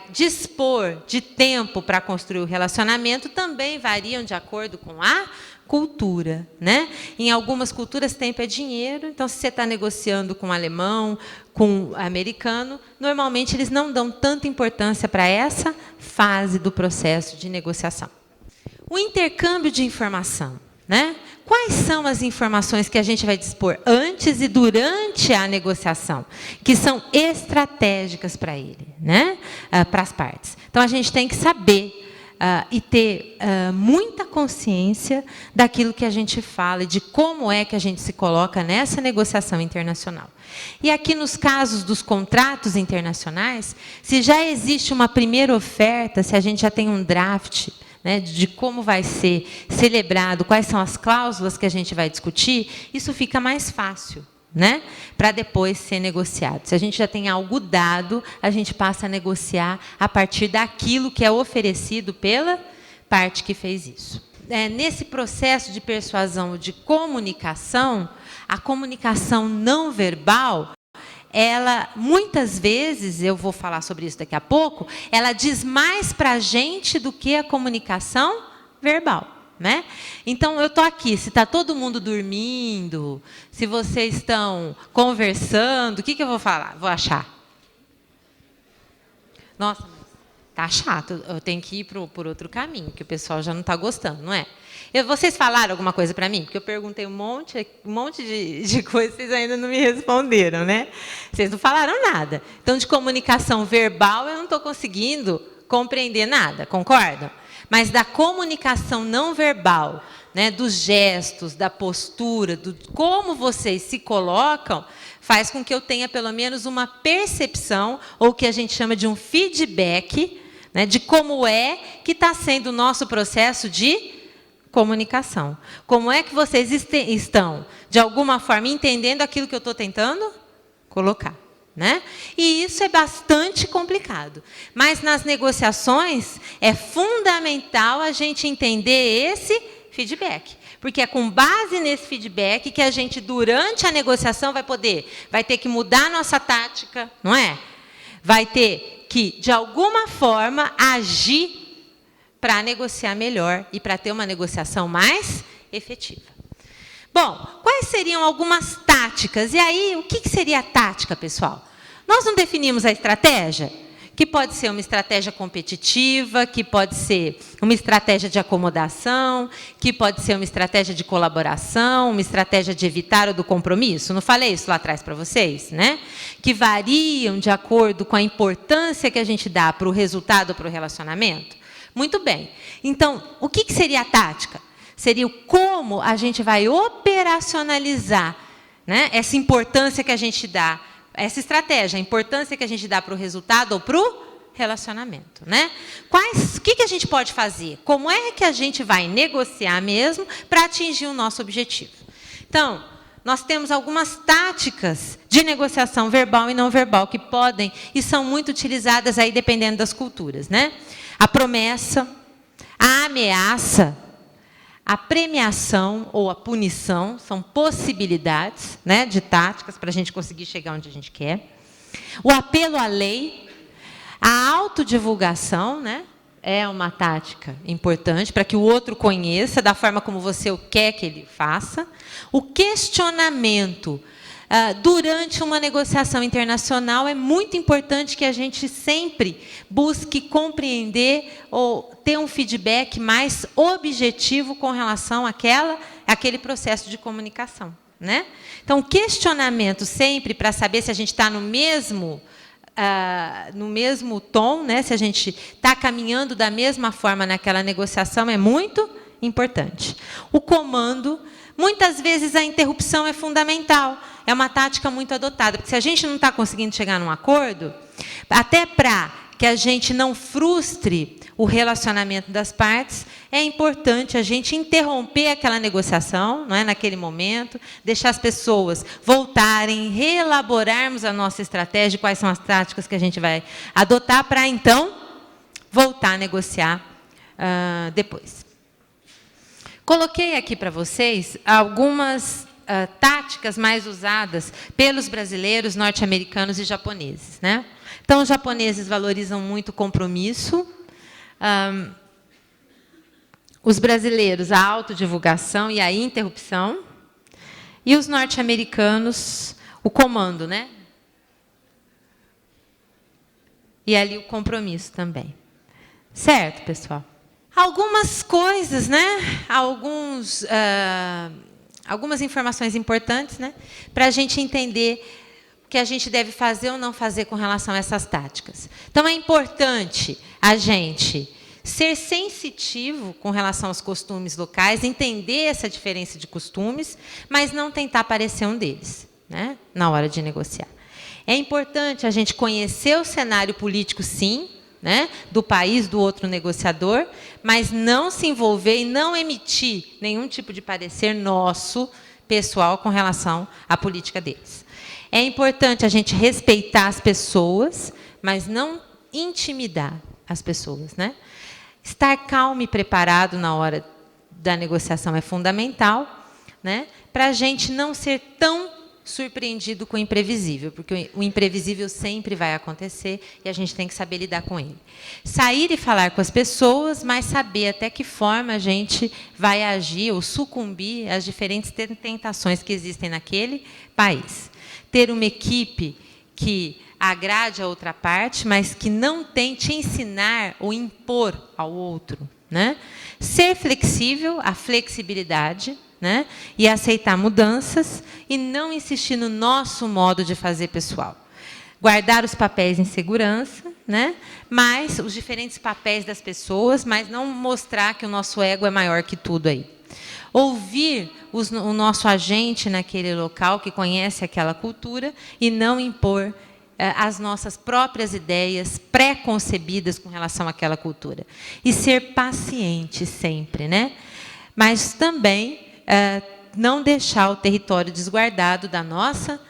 dispor de tempo para construir o relacionamento, também variam de acordo com a cultura, né? Em algumas culturas, tempo é dinheiro, então, se você está negociando com alemão, com americano, normalmente eles não dão tanta importância para essa fase do processo de negociação. O intercâmbio de informação, né? Quais são as informações que a gente vai dispor antes e durante a negociação, que são estratégicas para ele, né? Para as partes. Então, a gente tem que saber e ter muita consciência daquilo que a gente fala e de como é que a gente se coloca nessa negociação internacional. E aqui, nos casos dos contratos internacionais, se já existe uma primeira oferta, se a gente já tem um draft, né, de como vai ser celebrado, quais são as cláusulas que a gente vai discutir, isso fica mais fácil, né? Para depois ser negociado. Se a gente já tem algo dado, a gente passa a negociar a partir daquilo que é oferecido pela parte que fez isso. Nesse processo de persuasão de comunicação, a comunicação não verbal, ela, muitas vezes, eu vou falar sobre isso daqui a pouco, ela diz mais para a gente do que a comunicação verbal. Né? Então, eu estou aqui, se está todo mundo dormindo, se vocês estão conversando, o que eu vou falar? Vou achar? Nossa, tá chato, eu tenho que ir por outro caminho, que o pessoal já não está gostando, não é? Vocês falaram alguma coisa para mim? Porque eu perguntei um monte de coisas, vocês ainda não me responderam, né? Vocês não falaram nada. Então, de comunicação verbal, eu não estou conseguindo compreender nada, concordam? Mas da comunicação não verbal, né, dos gestos, da postura, do como vocês se colocam, faz com que eu tenha pelo menos uma percepção, ou o que a gente chama de um feedback, né, de como é que está sendo o nosso processo de comunicação. Como é que vocês estão, de alguma forma, entendendo aquilo que eu estou tentando colocar. Né? E isso é bastante complicado. Mas nas negociações é fundamental a gente entender esse feedback. Porque é com base nesse feedback que a gente, durante a negociação, vai ter que mudar a nossa tática, não é? Vai ter que, de alguma forma, agir para negociar melhor e para ter uma negociação mais efetiva. Bom, quais seriam algumas táticas? E aí, o que seria a tática, pessoal? Nós não definimos a estratégia? Que pode ser uma estratégia competitiva, que pode ser uma estratégia de acomodação, que pode ser uma estratégia de colaboração, uma estratégia de evitar ou do compromisso. Não falei isso lá atrás para vocês, né? Que variam de acordo com a importância que a gente dá para o resultado ou para o relacionamento. Muito bem. Então, o que seria a tática? Seria o como a gente vai operacionalizar, né, essa importância que a gente dá, essa estratégia, a importância que a gente dá para o resultado ou para o relacionamento. Né? O que a gente pode fazer? Como é que a gente vai negociar mesmo para atingir o nosso objetivo? Então, nós temos algumas táticas de negociação verbal e não verbal que podem e são muito utilizadas aí dependendo das culturas. Né? A promessa, a ameaça, a premiação ou a punição são possibilidades, né, de táticas para a gente conseguir chegar onde a gente quer. O apelo à lei, a autodivulgação, né, é uma tática importante para que o outro conheça da forma como você quer que ele faça. O questionamento. Durante uma negociação internacional, é muito importante que a gente sempre busque compreender ou ter um feedback mais objetivo com relação àquele processo de comunicação. Né? Então, questionamento sempre para saber se a gente está no mesmo tom, né? Se a gente está caminhando da mesma forma naquela negociação, é muito importante. O comando, muitas vezes a interrupção é fundamental. É uma tática muito adotada, porque se a gente não está conseguindo chegar num acordo, até para que a gente não frustre o relacionamento das partes, é importante a gente interromper aquela negociação, não é, naquele momento, deixar as pessoas voltarem, reelaborarmos a nossa estratégia, quais são as táticas que a gente vai adotar para, então, voltar a negociar depois. Coloquei aqui para vocês algumas táticas mais usadas pelos brasileiros, norte-americanos e japoneses. Né? Então, os japoneses valorizam muito o compromisso, os brasileiros a autodivulgação e a interrupção, e os norte-americanos o comando, né? E ali o compromisso também. Certo, pessoal? Algumas coisas, né? Algumas informações importantes, né? Para a gente entender o que a gente deve fazer ou não fazer com relação a essas táticas. Então, é importante a gente ser sensitivo com relação aos costumes locais, entender essa diferença de costumes, mas não tentar parecer um deles, né? Na hora de negociar. É importante a gente conhecer o cenário político, sim, né, do país do outro negociador, mas não se envolver e não emitir nenhum tipo de parecer nosso pessoal com relação à política deles. É importante a gente respeitar as pessoas, mas não intimidar as pessoas, né? Estar calmo e preparado na hora da negociação é fundamental, né? Para a gente não ser tão surpreendido com o imprevisível, porque o imprevisível sempre vai acontecer e a gente tem que saber lidar com ele. Sair e falar com as pessoas, mas saber até que forma a gente vai agir ou sucumbir às diferentes tentações que existem naquele país. Ter uma equipe que agrade a outra parte, mas que não tente ensinar ou impor ao outro, né? Ser flexível, a flexibilidade, né? E aceitar mudanças e não insistir no nosso modo de fazer pessoal. Guardar os papéis em segurança, né? Mas os diferentes papéis das pessoas, mas não mostrar que o nosso ego é maior que tudo aí. Ouvir o nosso agente naquele local que conhece aquela cultura e não impor as nossas próprias ideias pré-concebidas com relação àquela cultura. E ser paciente sempre, né? Mas também não deixar o território desguardado da nossa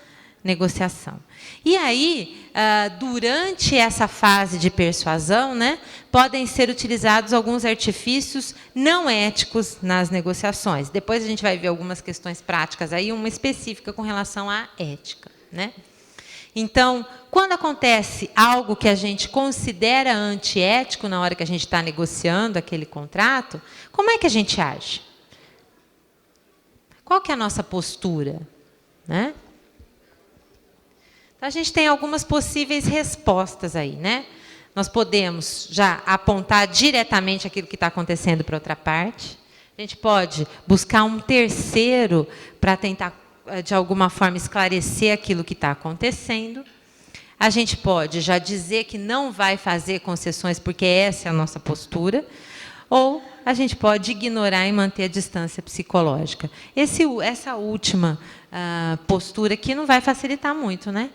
negociação. E aí, durante essa fase de persuasão, né, podem ser utilizados alguns artifícios não éticos nas negociações. Depois a gente vai ver algumas questões práticas aí, uma específica com relação à ética, né? Então, quando acontece algo que a gente considera antiético na hora que a gente está negociando aquele contrato, como é que a gente age? Qual que é a nossa postura, né? Então, a gente tem algumas possíveis respostas aí, né? Nós podemos já apontar diretamente aquilo que está acontecendo para outra parte. A gente pode buscar um terceiro para tentar, de alguma forma, esclarecer aquilo que está acontecendo. A gente pode já dizer que não vai fazer concessões porque essa é a nossa postura. Ou a gente pode ignorar e manter a distância psicológica. Essa última postura aqui não vai facilitar muito, né,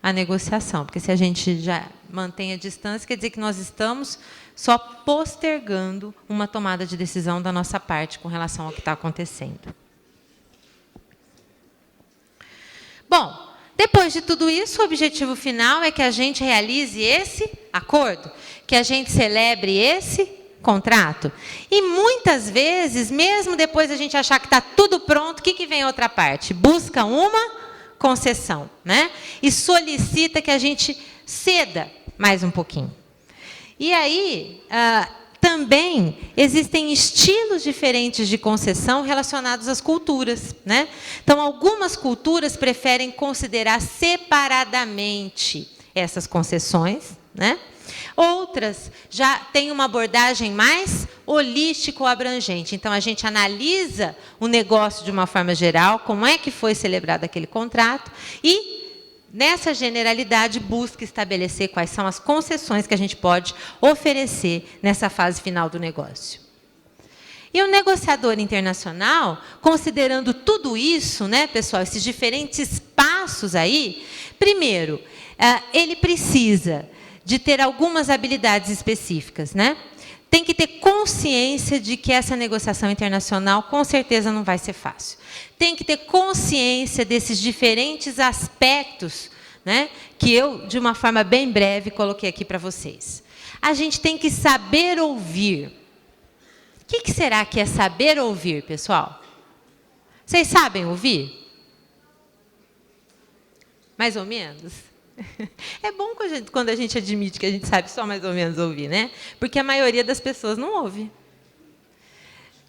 a negociação, porque se a gente já mantém a distância, quer dizer que nós estamos só postergando uma tomada de decisão da nossa parte com relação ao que está acontecendo. Bom, depois de tudo isso, o objetivo final é que a gente realize esse acordo, que a gente celebre esse contrato. E muitas vezes, mesmo depois a gente achar que está tudo pronto, o que vem a outra parte? Busca uma concessão, né? E solicita que a gente ceda mais um pouquinho. E aí, também existem estilos diferentes de concessão relacionados às culturas, né? Então, algumas culturas preferem considerar separadamente essas concessões, né? Outras já têm uma abordagem mais holística ou abrangente. Então, a gente analisa o negócio de uma forma geral, como é que foi celebrado aquele contrato, e, nessa generalidade, busca estabelecer quais são as concessões que a gente pode oferecer nessa fase final do negócio. E o negociador internacional, considerando tudo isso, né, pessoal, esses diferentes passos aí, primeiro, ele precisa de ter algumas habilidades específicas, né? Tem que ter consciência de que essa negociação internacional com certeza não vai ser fácil. Tem que ter consciência desses diferentes aspectos, né, que eu, de uma forma bem breve, coloquei aqui para vocês. A gente tem que saber ouvir. O que será que é saber ouvir, pessoal? Vocês sabem ouvir? Mais ou menos? É bom quando a gente admite que a gente sabe só mais ou menos ouvir, né? Porque a maioria das pessoas não ouve.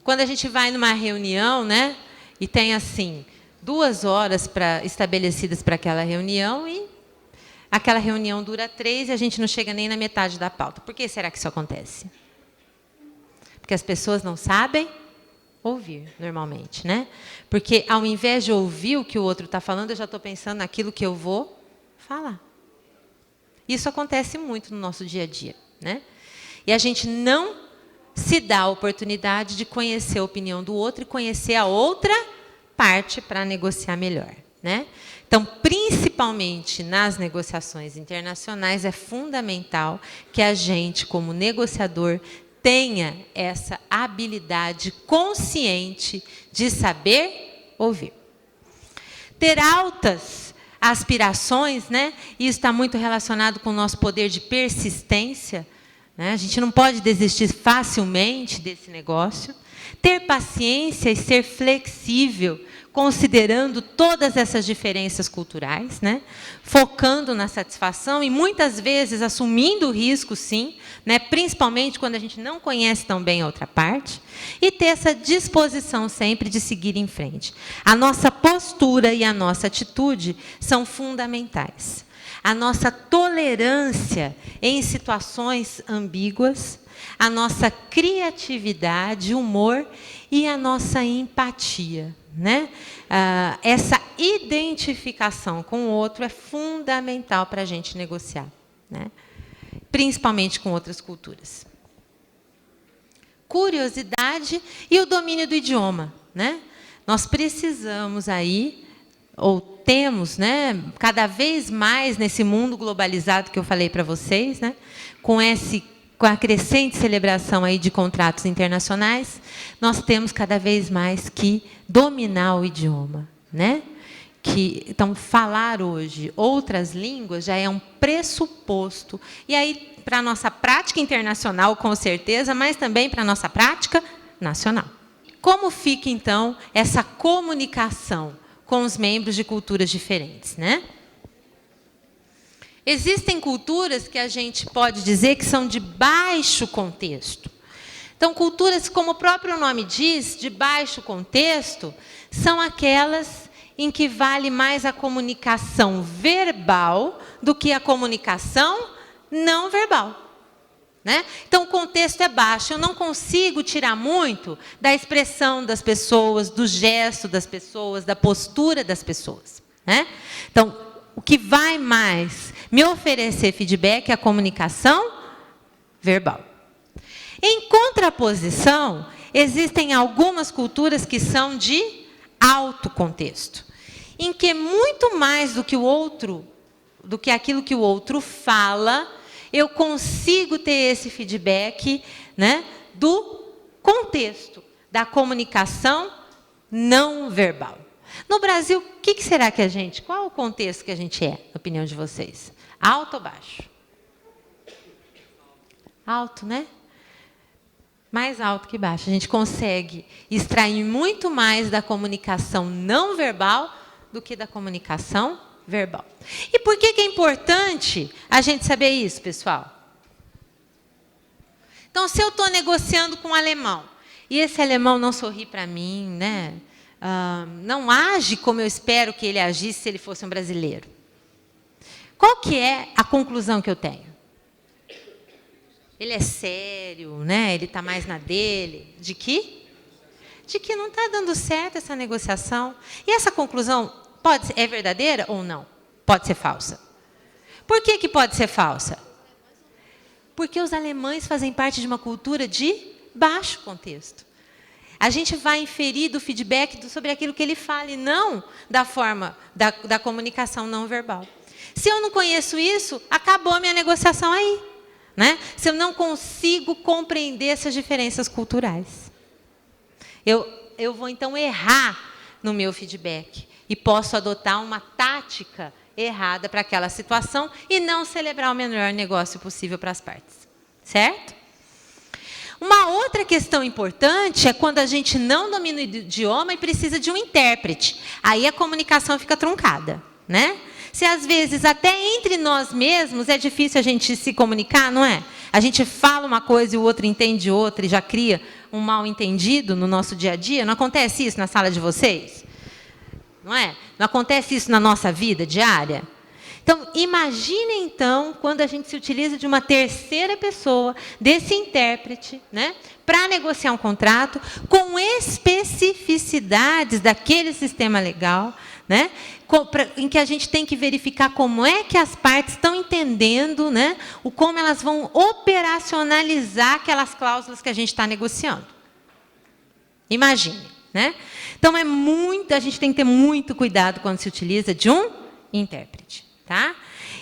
Quando a gente vai numa reunião, né, e tem, assim, 2 horas estabelecidas para aquela reunião e aquela reunião dura 3 e a gente não chega nem na metade da pauta. Por que será que isso acontece? Porque as pessoas não sabem ouvir, normalmente, né? Porque, ao invés de ouvir o que o outro está falando, eu já estou pensando naquilo que eu vou falar. Isso acontece muito no nosso dia a dia, né? E a gente não se dá a oportunidade de conhecer a opinião do outro e conhecer a outra parte para negociar melhor, né? Então, principalmente nas negociações internacionais, é fundamental que a gente, como negociador, tenha essa habilidade consciente de saber ouvir. ter altas aspirações, né? Isso está muito relacionado com o nosso poder de persistência, né? A gente não pode desistir facilmente desse negócio. Ter paciência e ser flexível, considerando todas essas diferenças culturais, né? Focando na satisfação e muitas vezes assumindo o risco, sim, né? Principalmente quando a gente não conhece tão bem a outra parte, e ter essa disposição sempre de seguir em frente. A nossa postura e a nossa atitude são fundamentais. A nossa tolerância em situações ambíguas, a nossa criatividade, humor e a nossa empatia, né? Essa identificação com o outro é fundamental para a gente negociar, né? Principalmente com outras culturas. Curiosidade e o domínio do idioma, né? Nós precisamos aí, ou temos, né, cada vez mais nesse mundo globalizado que eu falei para vocês, né, com a crescente celebração aí de contratos internacionais, nós temos cada vez mais que dominar o idioma, né? Então, falar hoje outras línguas já é um pressuposto. E aí, para a nossa prática internacional, com certeza, mas também para a nossa prática nacional. Como fica, então, essa comunicação com os membros de culturas diferentes, né? Existem culturas que a gente pode dizer que são de baixo contexto. Então, culturas, como o próprio nome diz, de baixo contexto, são aquelas em que vale mais a comunicação verbal do que a comunicação não verbal, né? Então, o contexto é baixo. Eu não consigo tirar muito da expressão das pessoas, do gesto das pessoas, da postura das pessoas, né? Então, o que vai mais me oferecer feedback é a comunicação verbal. Em contraposição, existem algumas culturas que são de alto contexto, em que muito mais do que o outro, do que aquilo que o outro fala, eu consigo ter esse feedback, né, do contexto, da comunicação não verbal. No Brasil, o que será que a gente... Qual é o contexto que a gente é, na opinião de vocês? Alto ou baixo? Alto, né? Mais alto que baixo. A gente consegue extrair muito mais da comunicação não verbal do que da comunicação verbal. E por que é importante a gente saber isso, pessoal? Então, se eu estou negociando com um alemão, e esse alemão não sorri para mim, né? Não age como eu espero que ele agisse se ele fosse um brasileiro. Qual que é a conclusão que eu tenho? Ele é sério, né? Ele está mais na dele. De que? De que não está dando certo essa negociação. E essa conclusão é verdadeira ou não? Pode ser falsa. Por que pode ser falsa? Porque os alemães fazem parte de uma cultura de baixo contexto. A gente vai inferir do feedback sobre aquilo que ele fala e não da forma da comunicação não verbal. Se eu não conheço isso, acabou a minha negociação aí, né? Se eu não consigo compreender essas diferenças culturais. Eu vou, então, errar no meu feedback e posso adotar uma tática errada para aquela situação e não celebrar o melhor negócio possível para as partes. Certo? Uma outra questão importante é quando a gente não domina o idioma e precisa de um intérprete. Aí a comunicação fica truncada, né? Se às vezes até entre nós mesmos é difícil a gente se comunicar, não é? A gente fala uma coisa e o outro entende outra e já cria um mal-entendido no nosso dia a dia. Não acontece isso na sala de vocês? Não é? Não acontece isso na nossa vida diária? Então, imagine, então, quando a gente se utiliza de uma terceira pessoa, desse intérprete, né, para negociar um contrato com especificidades daquele sistema legal, né, em que a gente tem que verificar como é que as partes estão entendendo, né, como elas vão operacionalizar aquelas cláusulas que a gente está negociando. Imagine, né? Então, a gente tem que ter muito cuidado quando se utiliza de um intérprete. Tá?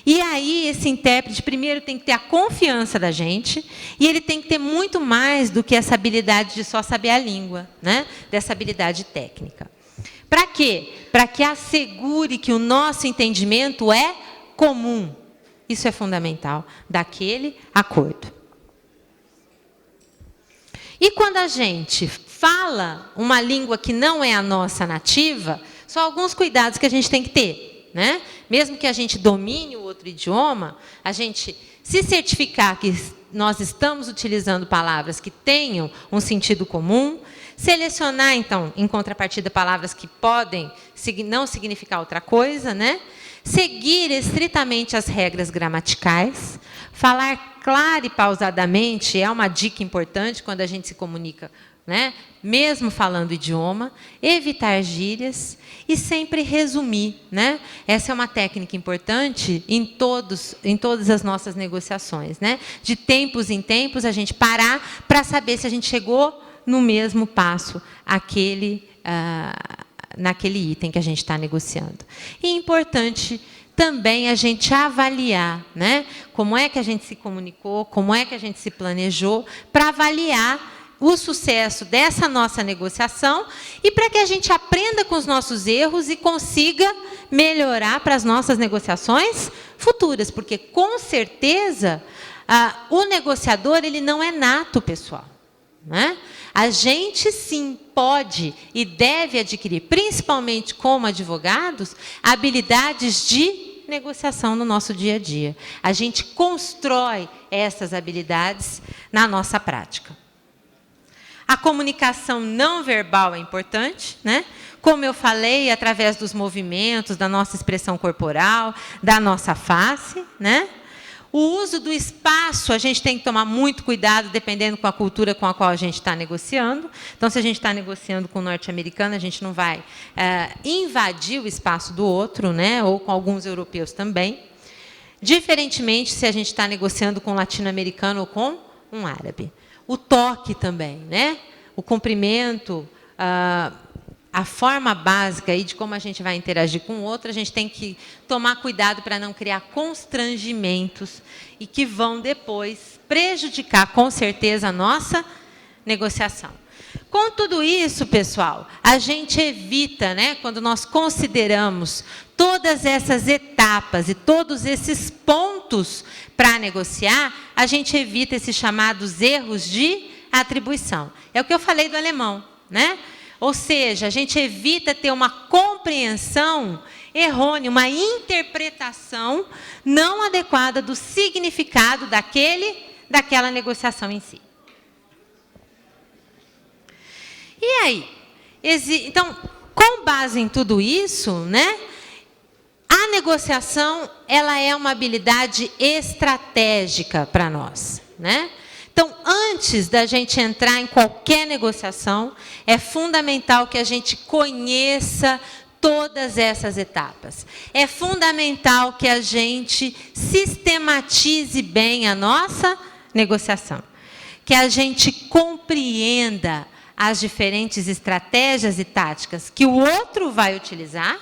E aí, esse intérprete, primeiro, tem que ter a confiança da gente, e ele tem que ter muito mais do que essa habilidade de só saber a língua, né? Dessa habilidade técnica. Para quê? Para que assegure que o nosso entendimento é comum. Isso é fundamental, daquele acordo. E quando a gente fala uma língua que não é a nossa nativa, são alguns cuidados que a gente tem que ter, né? Mesmo que a gente domine o outro idioma, a gente se certificar que nós estamos utilizando palavras que tenham um sentido comum, selecionar, então, em contrapartida, palavras que podem não significar outra coisa, né? Seguir estritamente as regras gramaticais, falar claro e pausadamente é uma dica importante quando a gente se comunica, né? Mesmo falando o idioma, evitar gírias e sempre resumir, né? Essa é uma técnica importante em todas as nossas negociações, né? De tempos em tempos a gente parar para saber se a gente chegou no mesmo passo naquele item que a gente está negociando. E é importante também a gente avaliar, né? Como é que a gente se comunicou, como é que a gente se planejou, para avaliar o sucesso dessa nossa negociação e para que a gente aprenda com os nossos erros e consiga melhorar para as nossas negociações futuras, porque com certeza o negociador ele não é nato, pessoal, né? A gente sim pode e deve adquirir, principalmente como advogados, habilidades de negociação no nosso dia a dia. A gente constrói essas habilidades na nossa prática. A comunicação não verbal é importante, né? Como eu falei, através dos movimentos, da nossa expressão corporal, da nossa face, né? O uso do espaço, a gente tem que tomar muito cuidado, dependendo com a cultura com a qual a gente está negociando. Então, se a gente está negociando com o norte-americano, a gente não vai invadir o espaço do outro, né? Ou com alguns europeus também. Diferentemente, se a gente está negociando com um latino-americano ou com um árabe. O toque também, né? O cumprimento, a forma básica aí de como a gente vai interagir com o outro, a gente tem que tomar cuidado para não criar constrangimentos e que vão depois prejudicar, com certeza, a nossa negociação. Com tudo isso, pessoal, a gente evita, né, quando nós consideramos todas essas etapas e todos esses pontos para negociar, a gente evita esses chamados erros de atribuição. É o que eu falei do alemão, né? Ou seja, a gente evita ter uma compreensão errônea, uma interpretação não adequada do significado daquela negociação em si. E aí? Então, com base em tudo isso, né, a negociação ela é uma habilidade estratégica para nós, né? Então, antes da gente entrar em qualquer negociação, é fundamental que a gente conheça todas essas etapas. É fundamental que a gente sistematize bem a nossa negociação. Que a gente compreenda as diferentes estratégias e táticas que o outro vai utilizar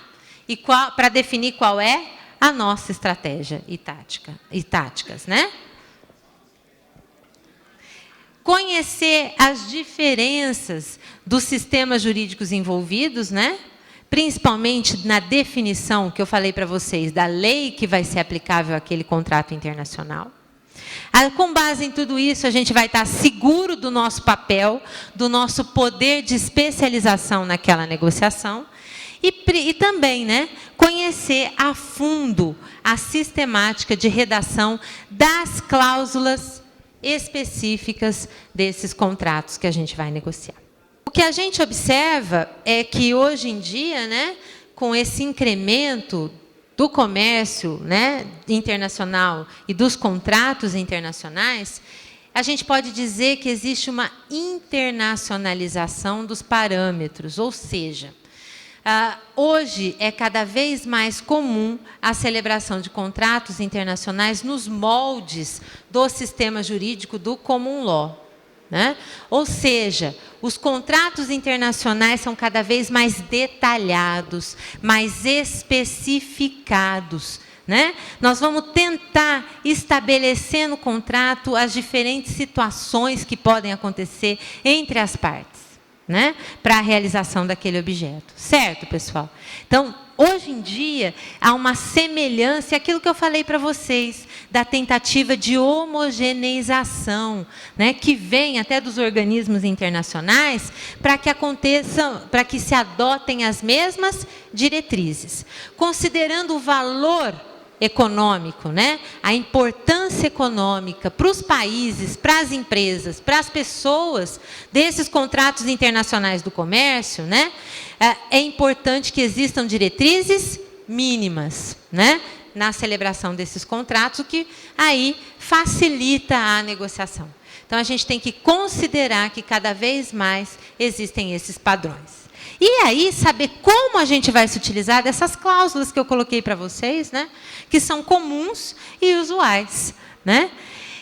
e para definir qual é a nossa estratégia e táticas, né? Conhecer as diferenças dos sistemas jurídicos envolvidos, né? Principalmente na definição que eu falei para vocês, da lei que vai ser aplicável àquele contrato internacional. Com base em tudo isso, a gente vai estar seguro do nosso papel, do nosso poder de especialização naquela negociação e também, né, conhecer a fundo a sistemática de redação das cláusulas específicas desses contratos que a gente vai negociar. O que a gente observa é que hoje em dia, né, com esse incremento do comércio, né, internacional e dos contratos internacionais, a gente pode dizer que existe uma internacionalização dos parâmetros, ou seja, hoje é cada vez mais comum a celebração de contratos internacionais nos moldes do sistema jurídico do common law, né? Ou seja, os contratos internacionais são cada vez mais detalhados, mais especificados, né? Nós vamos tentar estabelecer no contrato as diferentes situações que podem acontecer entre as partes. né, para a realização daquele objeto. Certo, pessoal? Então, hoje em dia, há uma semelhança, aquilo que eu falei para vocês, da tentativa de homogeneização, né, que vem até dos organismos internacionais, para que aconteçam, para que se adotem as mesmas diretrizes, considerando o valor econômico, né? A importância econômica para os países, para as empresas, para as pessoas desses contratos internacionais do comércio, né? É importante que existam diretrizes mínimas, né, na celebração desses contratos, o que aí facilita a negociação. Então, a gente tem que considerar que cada vez mais existem esses padrões. E aí, saber como a gente vai se utilizar dessas cláusulas que eu coloquei para vocês, né, que são comuns e usuais, né?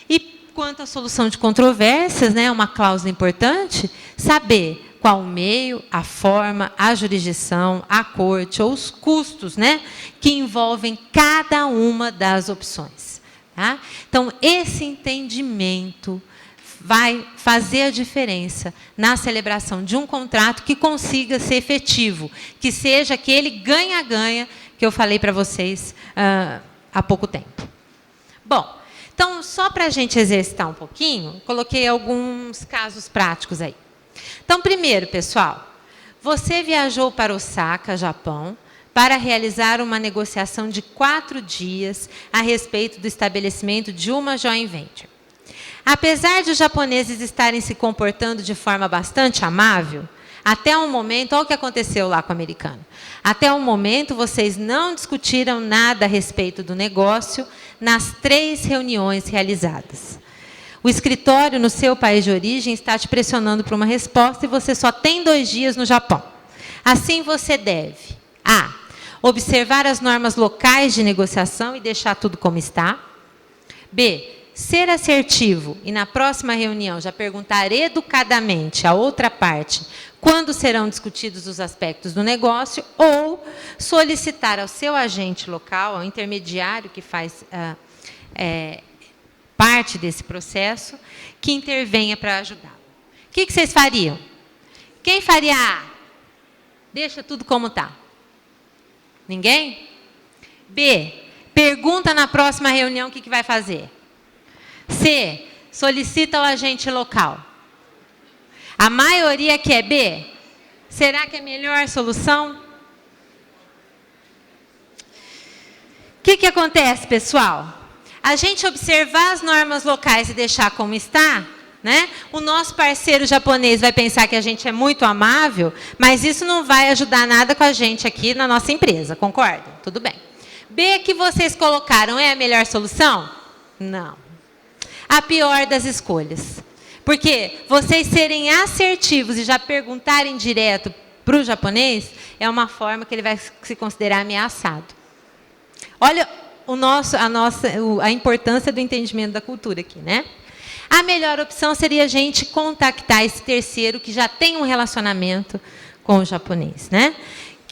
E quanto à solução de controvérsias, né, uma cláusula importante, saber qual o meio, a forma, a jurisdição, a corte ou os custos, né, que envolvem cada uma das opções. Tá? Então, esse entendimento vai fazer a diferença na celebração de um contrato que consiga ser efetivo, que seja aquele ganha-ganha que eu falei para vocês há pouco tempo. Bom, então, só para a gente exercitar um pouquinho, coloquei alguns casos práticos aí. Então, primeiro, pessoal, você viajou para Osaka, Japão, para realizar uma negociação de 4 dias a respeito do estabelecimento de uma joint venture. Apesar de os japoneses estarem se comportando de forma bastante amável, até um momento, olha o que aconteceu lá com o americano. Até um momento, vocês não discutiram nada a respeito do negócio nas 3 reuniões realizadas. O escritório no seu país de origem está te pressionando por uma resposta e você só tem 2 dias no Japão. Assim, você deve: A. Observar as normas locais de negociação e deixar tudo como está. B. Ser assertivo e, na próxima reunião, já perguntar educadamente à outra parte quando serão discutidos os aspectos do negócio, ou solicitar ao seu agente local, ao intermediário que faz parte desse processo, que intervenha para ajudá-lo. O que vocês fariam? Quem faria A? Deixa tudo como está. Ninguém? B. Pergunta na próxima reunião o que vai fazer. C. Solicita ao agente local. A maioria quer B. Será que é a melhor solução? O que acontece, pessoal? A gente observar as normas locais e deixar como está, né? O nosso parceiro japonês vai pensar que a gente é muito amável, mas isso não vai ajudar nada com a gente aqui na nossa empresa, concorda? Tudo bem. B que vocês colocaram é a melhor solução? Não. A pior das escolhas. Porque vocês serem assertivos e já perguntarem direto para o japonês é uma forma que ele vai se considerar ameaçado. Olha a importância do entendimento da cultura aqui, né? A melhor opção seria a gente contactar esse terceiro que já tem um relacionamento com o japonês, né?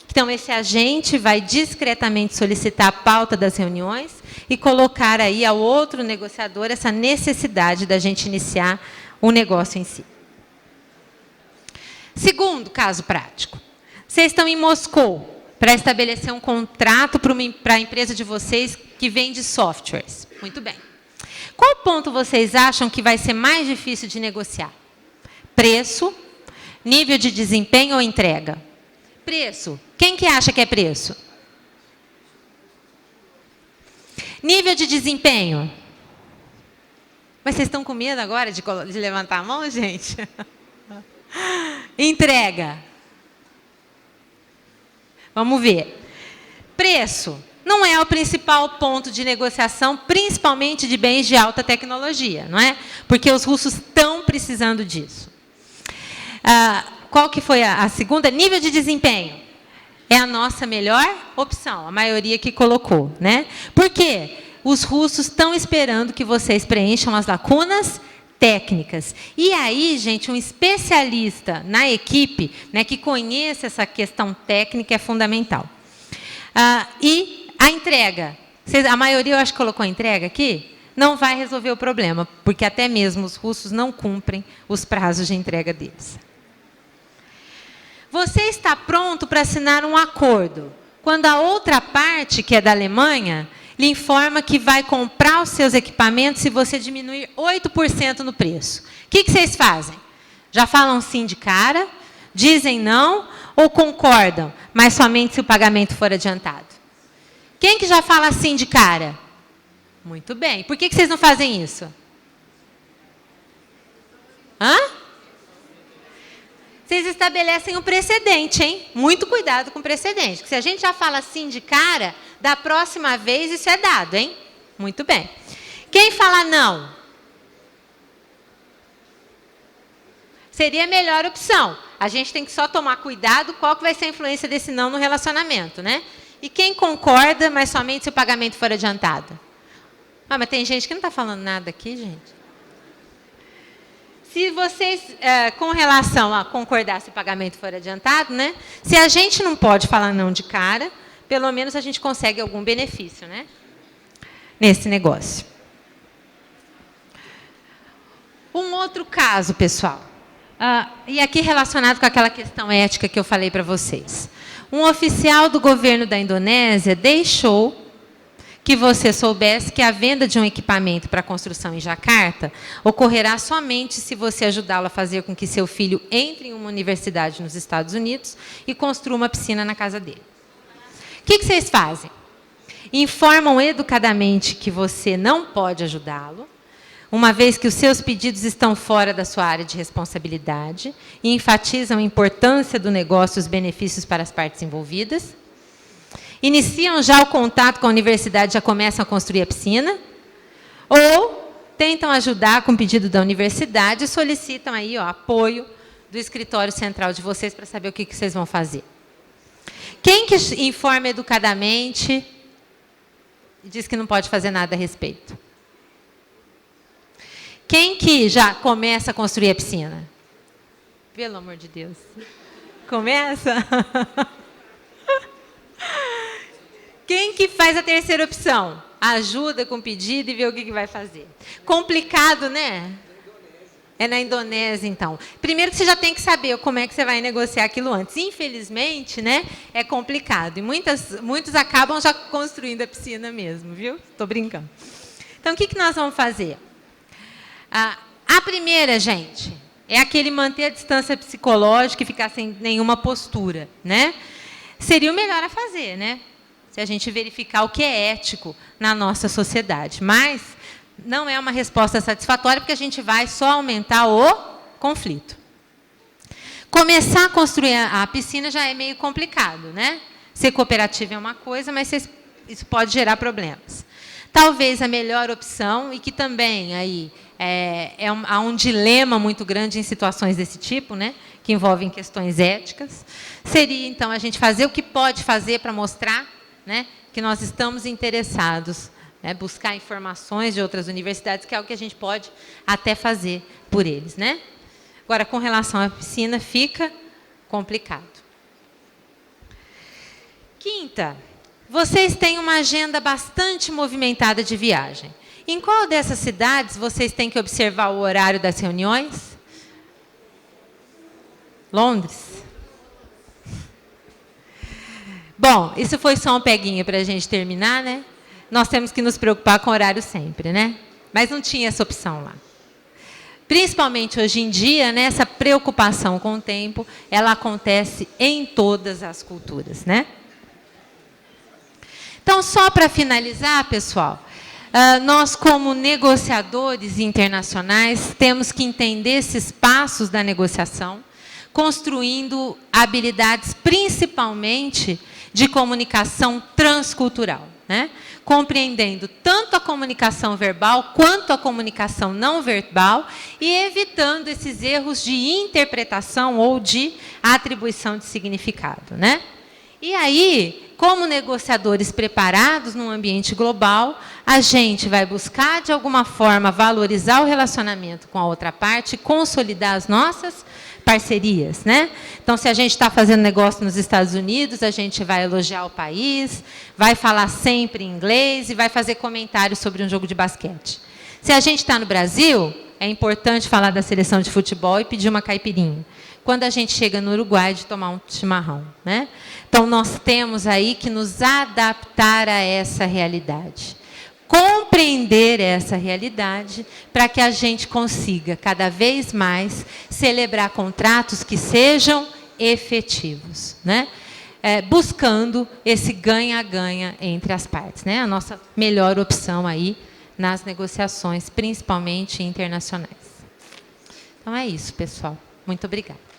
Então, esse agente vai discretamente solicitar a pauta das reuniões e colocar aí ao outro negociador essa necessidade da gente iniciar o negócio em si. Segundo caso prático. Vocês estão em Moscou para estabelecer um contrato para a empresa de vocês que vende softwares. Muito bem. Qual ponto vocês acham que vai ser mais difícil de negociar? Preço, nível de desempenho ou entrega? Preço. Quem que acha que é preço? Nível de desempenho. Mas vocês estão com medo agora de levantar a mão, gente? Entrega. Vamos ver. Preço. Não é o principal ponto de negociação, principalmente de bens de alta tecnologia, não é? Porque os russos estão precisando disso. Qual que foi a segunda? Nível de desempenho. É a nossa melhor opção, a maioria que colocou, né? Por quê? Os russos estão esperando que vocês preencham as lacunas técnicas. E aí, gente, um especialista na equipe, né, que conheça essa questão técnica é fundamental. E a entrega. A maioria, eu acho que colocou a entrega aqui, não vai resolver o problema, porque até mesmo os russos não cumprem os prazos de entrega deles. Você está pronto para assinar um acordo quando a outra parte, que é da Alemanha, lhe informa que vai comprar os seus equipamentos se você diminuir 8% no preço. O que vocês fazem? Já falam sim de cara? Dizem não? Ou concordam, mas somente se o pagamento for adiantado? Quem que já fala sim de cara? Muito bem. Por que vocês não fazem isso? Hã? Vocês estabelecem um precedente, hein? Muito cuidado com o precedente. Porque se a gente já fala assim de cara, da próxima vez isso é dado, hein? Muito bem. Quem fala não? Seria a melhor opção. A gente tem que só tomar cuidado qual que vai ser a influência desse não no relacionamento, né? E quem concorda, mas somente se o pagamento for adiantado? Ah, mas tem gente que não está falando nada aqui, gente. Se vocês, com relação a concordar se o pagamento for adiantado, né? Se a gente não pode falar não de cara, pelo menos a gente consegue algum benefício, né? Nesse negócio. Um outro caso, pessoal. E aqui relacionado com aquela questão ética que eu falei para vocês. Um oficial do governo da Indonésia deixou que você soubesse que a venda de um equipamento para construção em Jacarta ocorrerá somente se você ajudá-lo a fazer com que seu filho entre em uma universidade nos Estados Unidos e construa uma piscina na casa dele. O que vocês fazem? Informam educadamente que você não pode ajudá-lo, uma vez que os seus pedidos estão fora da sua área de responsabilidade, e enfatizam a importância do negócio e os benefícios para as partes envolvidas. Iniciam já o contato com a universidade, já começam a construir a piscina, ou tentam ajudar com o pedido da universidade e solicitam aí, apoio do escritório central de vocês para saber o que vocês vão fazer. Quem que informa educadamente e diz que não pode fazer nada a respeito? Quem que já começa a construir a piscina? Pelo amor de Deus. Começa? Quem que faz a terceira opção? Ajuda com o pedido e vê o que vai fazer. Complicado, né? É na Indonésia, então. Primeiro que você já tem que saber como é que você vai negociar aquilo antes. Infelizmente, né, é complicado. E muitos acabam já construindo a piscina mesmo, viu? Estou brincando. Então, o que nós vamos fazer? A primeira, gente, é aquele manter a distância psicológica e ficar sem nenhuma postura, né? Seria o melhor a fazer, né? Se a gente verificar o que é ético na nossa sociedade. Mas não é uma resposta satisfatória, porque a gente vai só aumentar o conflito. Começar a construir a piscina já é meio complicado, né? Ser cooperativa é uma coisa, mas isso pode gerar problemas. Talvez a melhor opção, e que também aí há um dilema muito grande em situações desse tipo, né, que envolvem questões éticas, seria, então, a gente fazer o que pode fazer para mostrar, né, que nós estamos interessados, né, buscar informações de outras universidades, que é o que a gente pode até fazer por eles, né? Agora, com relação à piscina, fica complicado. Quinta, vocês têm uma agenda bastante movimentada de viagem. Em qual dessas cidades vocês têm que observar o horário das reuniões? Londres? Bom, isso foi só um peguinho para a gente terminar, né? Nós temos que nos preocupar com o horário sempre, né? Mas não tinha essa opção lá. Principalmente hoje em dia, né, essa preocupação com o tempo, ela acontece em todas as culturas, né? Então, só para finalizar, pessoal, nós, como negociadores internacionais, temos que entender esses passos da negociação, construindo habilidades, principalmente, de comunicação transcultural, né? Compreendendo tanto a comunicação verbal quanto a comunicação não verbal e evitando esses erros de interpretação ou de atribuição de significado, né? E aí, como negociadores preparados num ambiente global, a gente vai buscar, de alguma forma, valorizar o relacionamento com a outra parte e consolidar as nossas parcerias, né? Então, se a gente está fazendo negócio nos Estados Unidos, a gente vai elogiar o país, vai falar sempre em inglês e vai fazer comentários sobre um jogo de basquete. Se a gente está no Brasil, é importante falar da seleção de futebol e pedir uma caipirinha. Quando a gente chega no Uruguai, de tomar um chimarrão, né? Então, nós temos aí que nos adaptar a essa realidade. Compreender essa realidade para que a gente consiga, cada vez mais, celebrar contratos que sejam efetivos, né? Buscando esse ganha-ganha entre as partes, né? A nossa melhor opção aí nas negociações, principalmente internacionais. Então é isso, pessoal. Muito obrigada.